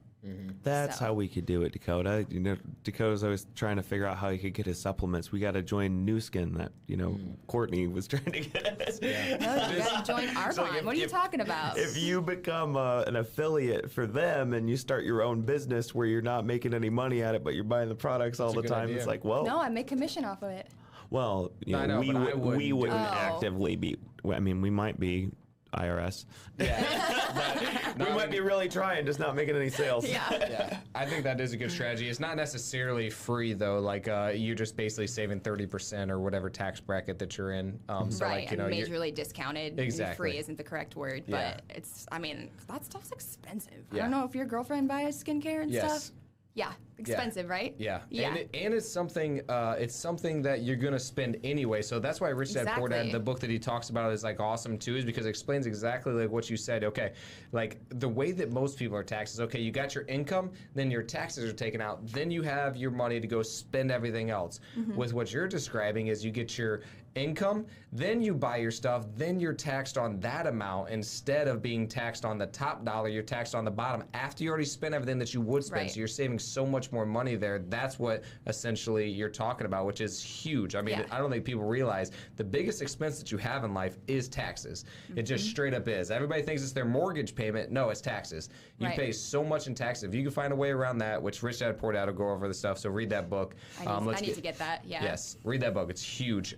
B: That's how we could do it, Dakota. You know, Dakota's always trying to figure out how he could get his supplements. We got to join New Skin that, you know, Courtney was trying to get us.
C: No, you got to join Arbonne. What are you talking about?
B: If you become an affiliate for them and you start your own business where you're not making any money at it, but you're buying the products all the time,
A: idea.
B: it's like, well.
C: No, I make commission off of it.
B: Well, you know,
A: I know, but I
B: we wouldn't
C: Oh.
B: actively be. I mean, we might be IRS.
A: Yeah.
B: We might be really trying, just not making any sales.
A: Yeah, I think that is a good strategy. It's not necessarily free though. Like you're just basically saving 30% or whatever tax bracket that you're in. So
C: Right,
A: like, you know,
C: and majorly discounted.
A: Exactly.
C: Free isn't the correct word,
A: Yeah.
C: but it's, I mean, that stuff's expensive. I
A: Yeah.
C: don't know if your girlfriend buys skincare and
A: Yes.
C: stuff. Yeah, expensive, right?
A: Yeah,
C: Yeah.
A: and it's something that you're gonna spend anyway. So that's why Rich Dad Poor Dad,
C: Exactly.
A: the book that he talks about, is like awesome too, is because it explains exactly like what you said. Okay, like the way that most people are taxed is, okay, you got your income, then your taxes are taken out, then you have your money to go spend everything else. With what you're describing is you get your income, then you buy your stuff, then you're taxed on that amount instead of being taxed on the top dollar. You're taxed on the bottom after you already spent everything that you would spend.
C: Right.
A: So you're saving so much more money there. That's what essentially you're talking about, which is huge. I mean,
C: Yeah.
A: I don't think people realize the biggest expense that you have in life is taxes. It just straight up is. Everybody thinks it's their mortgage payment. No, it's taxes. You
C: Right.
A: pay so much in taxes. If you can find a way around that, which Rich Dad Poor Dad will go over the stuff. So read that book.
C: I need to get that. Yeah.
A: Yes, read that book. It's huge.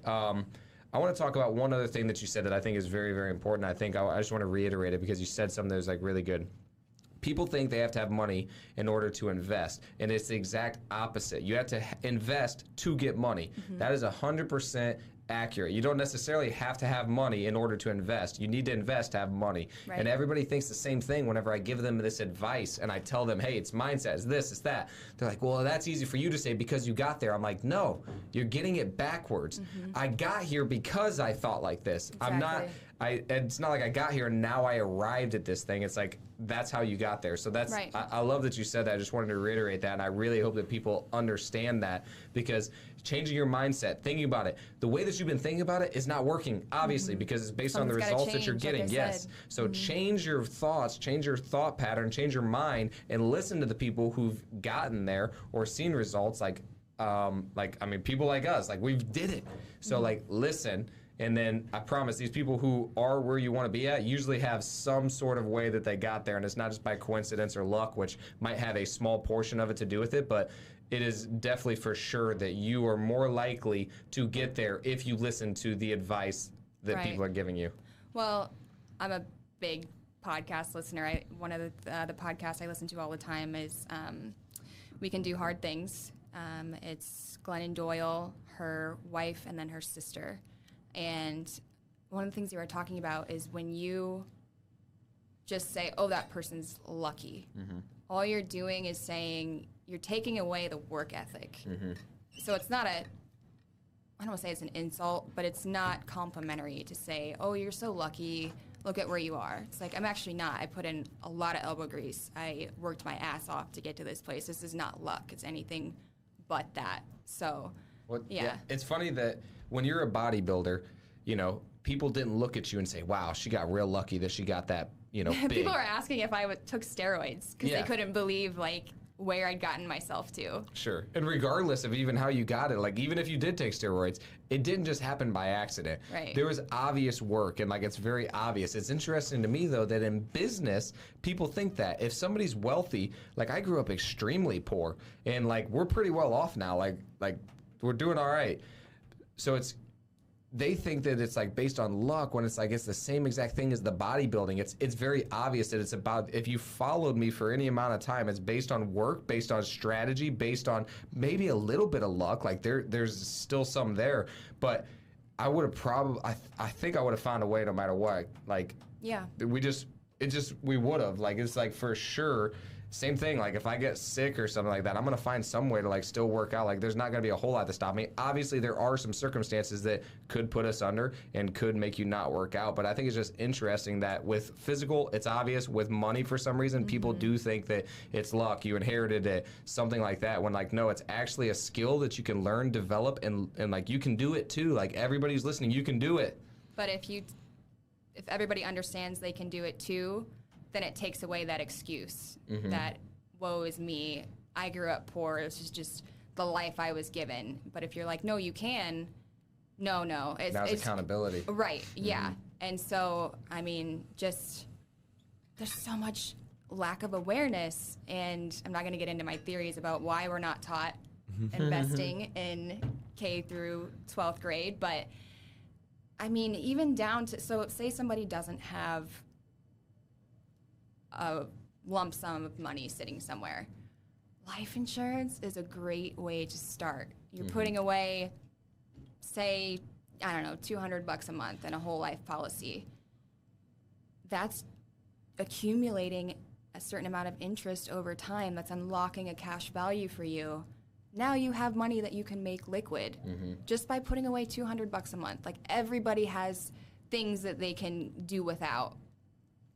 A: I want to talk about one other thing that you said that I think is very, very important. I think I just want to reiterate it because you said something that was like really good. People think they have to have money in order to invest, and it's the exact opposite. You have to invest to get money. That is 100% accurate. You don't necessarily have to have money in order to invest. You need to invest to have money.
C: Right.
A: And everybody thinks the same thing whenever I give them this advice and I tell them, hey, it's mindset, it's this, it's that. They're like, well, that's easy for you to say because you got there. I'm like, no, you're getting it backwards. I got here because I thought like this.
C: Exactly.
A: It's not like I got here and now I arrived at this thing. It's like, that's how you got there. So that's,
C: Right.
A: I love that you said that. I just wanted to reiterate that. And I really hope that people understand that, because changing your mindset, thinking about it, the way that you've been thinking about it is not working, obviously, because it's based on the
C: Something's gotta
A: results that you're
C: change, like
A: getting.
C: I
A: Yes.
C: said.
A: So change your thoughts, change your thought pattern, change your mind, and listen to the people who've gotten there or seen results, like I mean, people like us, like we've did it. So like listen And then I promise these people who are where you want to be at usually have some sort of way that they got there. And it's not just by coincidence or luck, which might have a small portion of it to do with it. But it is definitely for sure that you are more likely to get there if you listen to the advice that people are giving you.
C: Well, I'm a big podcast listener. One of the podcasts I listen to all the time is We Can Do Hard Things. It's Glennon Doyle, her wife, and then her sister. And one of the things you were talking about is when you just say, oh, that person's lucky. All you're doing is saying you're taking away the work ethic. So it's not I don't want to say it's an insult, but it's not complimentary to say, oh, you're so lucky. Look at where you are. It's like, I'm actually not. I put in a lot of elbow grease. I worked my ass off to get to this place. This is not luck. It's anything but that. So, yeah.
A: It's funny that when you're a bodybuilder, you know, people didn't look at you and say, wow, she got real lucky that she got that, you know, big.
C: People are asking if I took steroids because they couldn't believe, like, where I'd gotten myself to.
A: Sure. And regardless of even how you got it, like, even if you did take steroids, it didn't just happen by accident.
C: Right.
A: There was obvious work, and, like, it's very obvious. It's interesting to me, though, that in business, people think that. If somebody's wealthy, like, I grew up extremely poor, and, like, we're pretty well off now. Like we're doing all right. So they think that it's like based on luck when it's like it's the same exact thing as the bodybuilding. It's very obvious that it's about, if you followed me for any amount of time, it's based on work, based on strategy, based on maybe a little bit of luck. Like there's still some there, but I would have probably, I think I would have found a way no matter what. Like,
C: Yeah.
A: we would have, like, it's like for sure. Same thing, like if I get sick or something like that, I'm going to find some way to like still work out. Like there's not going to be a whole lot to stop me. Obviously there are some circumstances that could put us under and could make you not work out. But I think it's just interesting that with physical, it's obvious. With money, for some reason, people do think that it's luck. You inherited it, something like that. When like, no, it's actually a skill that you can learn, develop, and like you can do it too. Like everybody's listening, you can do it.
C: But if everybody understands they can do it too, then it takes away that excuse that, woe is me, I grew up poor, this is just the life I was given. But if you're like, no, you can, no.
A: Now it's accountability.
C: Right, yeah. And so, I mean, just, there's so much lack of awareness, and I'm not going to get into my theories about why we're not taught investing in K through 12th grade, but, I mean, even down to, so say somebody doesn't have a lump sum of money sitting somewhere. Life insurance is a great way to start. You're putting away, say, I don't know, $200 a month in a whole life policy. That's accumulating a certain amount of interest over time. That's unlocking a cash value for you. Now you have money that you can make liquid just by putting away $200 a month. Like everybody has things that they can do without.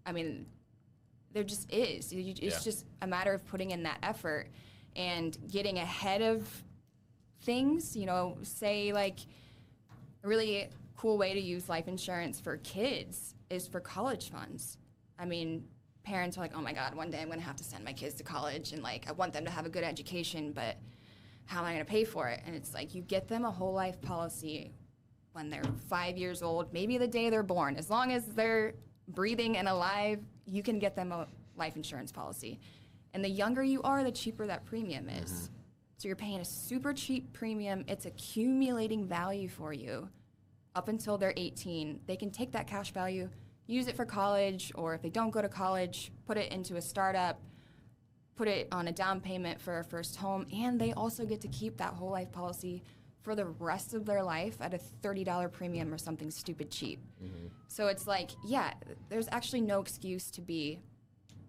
C: I mean, there just is. It's just a matter of putting in that effort and getting ahead of things. You know, say like a really cool way to use life insurance for kids is for college funds. I mean, parents are like, oh my God, one day I'm going to have to send my kids to college and like I want them to have a good education, but how am I going to pay for it? And it's like you get them a whole life policy when they're 5 years old, maybe the day they're born. As long as they're breathing and alive, you can get them a life insurance policy. And the younger you are, the cheaper that premium is. So you're paying a super cheap premium. It's accumulating value for you up until they're 18. They can take that cash value, use it for college, or if they don't go to college, put it into a startup, put it on a down payment for a first home, and they also get to keep that whole life policy for the rest of their life at a $30 premium or something stupid cheap. So it's like, yeah, there's actually no excuse to be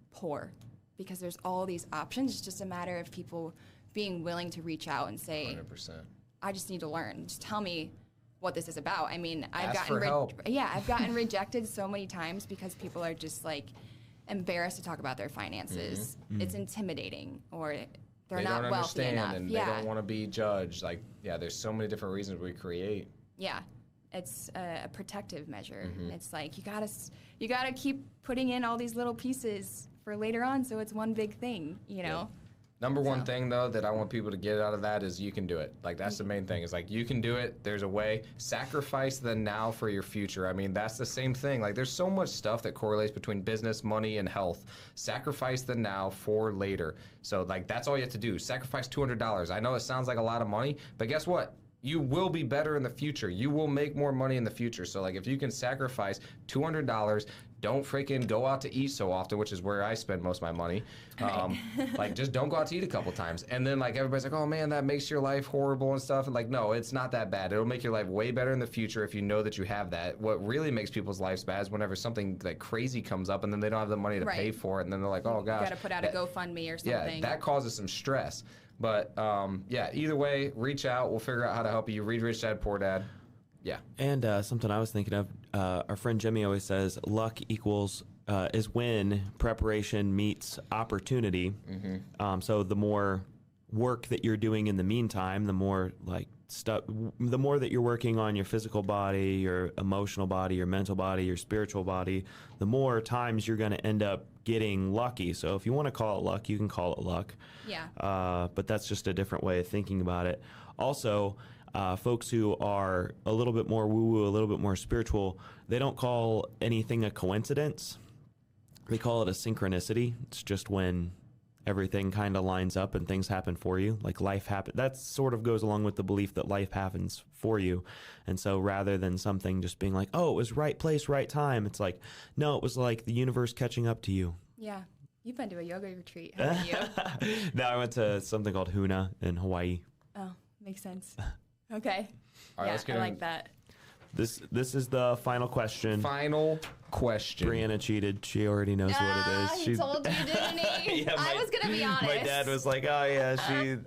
C: poor because there's all these options. It's just a matter of people being willing to reach out and say,
A: 100%.
C: I just need to learn. Just tell me what this is about. I mean, I've
A: Ask for help.
C: I've gotten rejected so many times because people are just like embarrassed to talk about their finances. It's intimidating, or they're not
A: don't
C: wealthy
A: understand
C: enough.
A: and they don't want to be judged. Like, there's so many different reasons we create.
C: Yeah, it's a protective measure. It's like you gotta keep putting in all these little pieces for later on, so it's one big thing, you know.
A: Number one thing, though, that I want people to get out of that is you can do it. Like, that's the main thing. Is like, you can do it. There's a way. Sacrifice the now for your future. I mean, that's the same thing. Like, there's so much stuff that correlates between business, money, and health. Sacrifice the now for later. So, like, that's all you have to do. Sacrifice $200. I know it sounds like a lot of money, but guess what? You will be better in the future. You will make more money in the future. So, like, if you can sacrifice $200, don't freaking go out to eat so often, which is where I spend most of my money. Like, just don't go out to eat a couple times. And then, like, everybody's like, oh, man, that makes your life horrible and stuff. And, like, no, it's not that bad. It'll make your life way better in the future if you know that you have that. What really makes people's lives bad is whenever something, like, crazy comes up and then they don't have the money to pay for it. And then they're like, oh, gosh.
C: You got to put out a GoFundMe or something.
A: Yeah, that causes some stress. But, yeah, either way, reach out. We'll figure out how to help you. Read Rich Dad, Poor Dad. Yeah.
B: And something I was thinking of, our friend Jimmy always says, luck equals is when preparation meets opportunity. So the more work that you're doing in the meantime, the more like stuff, the more that you're working on your physical body, your emotional body, your mental body, your spiritual body, the more times you're going to end up getting lucky. So if you want to call it luck, you can call it luck.
C: Yeah.
B: But that's just a different way of thinking about it. Also, folks who are a little bit more woo-woo, a little bit more spiritual, they don't call anything a coincidence. They call it a synchronicity. It's just when everything kind of lines up and things happen for you. Like life happens. That sort of goes along with the belief that life happens for you. And so rather than something just being like, oh, it was right place, right time, it's like, no, it was like the universe catching up to you.
C: Yeah. You've been to a yoga retreat, haven't you?
B: No, I went to something called Huna in Hawaii.
C: Oh, makes sense. Okay.
A: All right, let's get
C: I like that.
B: This is the final question.
A: Final question.
B: Brianna cheated. She already knows what it is.
C: He told you, didn't he?
B: Yeah,
C: I was going to be honest.
B: My dad was like, oh, yeah,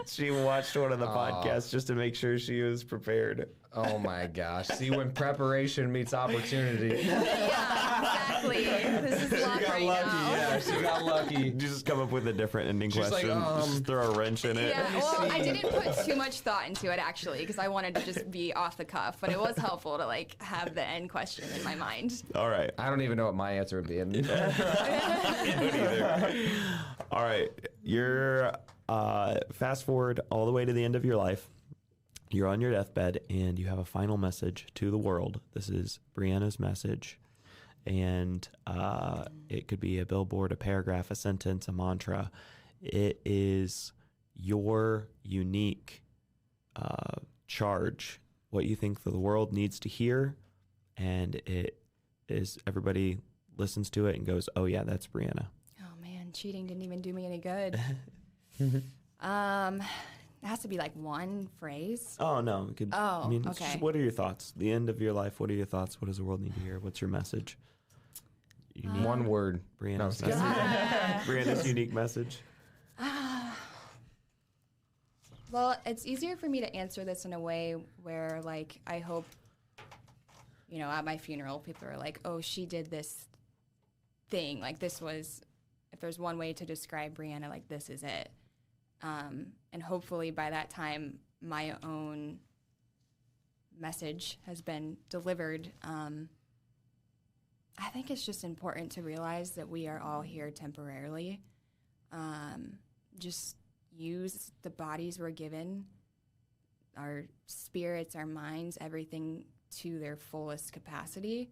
B: she watched one of the podcasts just to make sure she was prepared.
A: Oh, my gosh. See, when preparation meets opportunity.
C: Yeah, exactly. This is luck right now.
A: Yeah, she got lucky.
B: You just come up with a different ending question.
A: Like,
B: just throw a wrench in it.
C: Yeah, well, I didn't put too much thought into it, actually, because I wanted to just be off the cuff. But it was helpful to, like, have the end question in my mind.
B: All right.
A: I don't even know what my answer would be.
B: All right. You're fast forward all the way to the end of your life. You're on your deathbed, and you have a final message to the world. This is Brianna's message, and it could be a billboard, a paragraph, a sentence, a mantra. It is your unique charge, what you think the world needs to hear, and it is everybody listens to it and goes, oh, yeah, that's Brianna.
C: Oh, man, cheating didn't even do me any good. It has to be like one phrase.
B: Oh, no.
C: Okay.
B: Just, what are your thoughts? The end of your life, what are your thoughts? What does the world need to hear? What's your message?
A: One word.
B: Brianna's message. Brianna's unique message.
C: Well, it's easier for me to answer this in a way where, like, I hope, you know, at my funeral, people are like, oh, she did this thing. Like, this was, if there's one way to describe Brianna, like, this is it. And hopefully by that time, my own message has been delivered. I think it's just important to realize that we are all here temporarily. Just use the bodies we're given, our spirits, our minds, everything to their fullest capacity.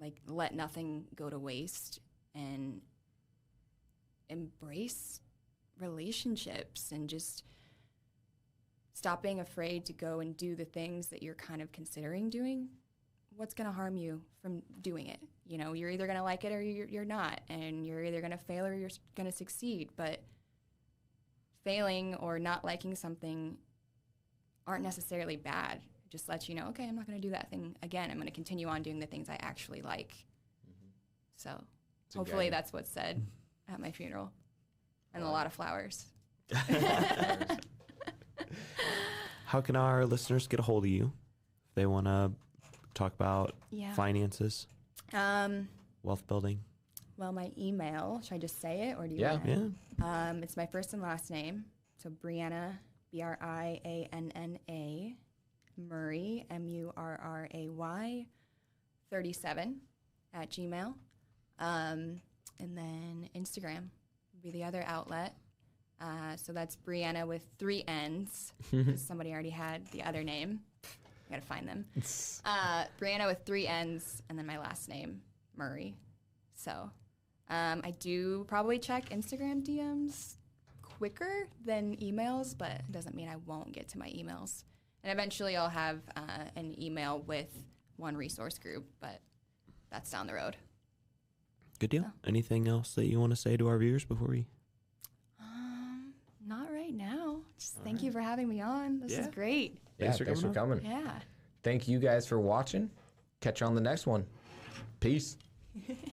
C: Like, let nothing go to waste, and embrace relationships, and just stop being afraid to go and do the things that you're kind of considering doing. What's going to harm you from doing it? You know, you're either going to like it or you're not, and you're either going to fail or you're going to succeed. But failing or not liking something aren't necessarily bad. It just lets you know, okay, I'm not going to do that thing again. I'm going to continue on doing the things I actually like. Mm-hmm. So hopefully that's what's said at my funeral. And a lot of flowers.
B: How can our listeners get a hold of you if they want to talk about finances, wealth building?
C: Well, my email, should I just say it, or do you
A: Yeah.
C: want
B: Yeah.
C: it? It's my first and last name. So Brianna, Brianna, Murray, Murray, 37 at Gmail. And then Instagram would be the other outlet. So that's Brianna with 3 N's. 'Cause somebody already had the other name. I gotta find them. Brianna with 3 N's, and then my last name, Murray. So I do probably check Instagram DMs quicker than emails, but it doesn't mean I won't get to my emails. And eventually I'll have an email with one resource group, but that's down the road.
B: Good deal. Anything else that you want to say to our viewers before we?
C: Not right now. Just thank you for having me on. This is great.
A: Yeah, thanks for coming.
C: Yeah.
A: Thank you guys for watching. Catch you on the next one. Peace.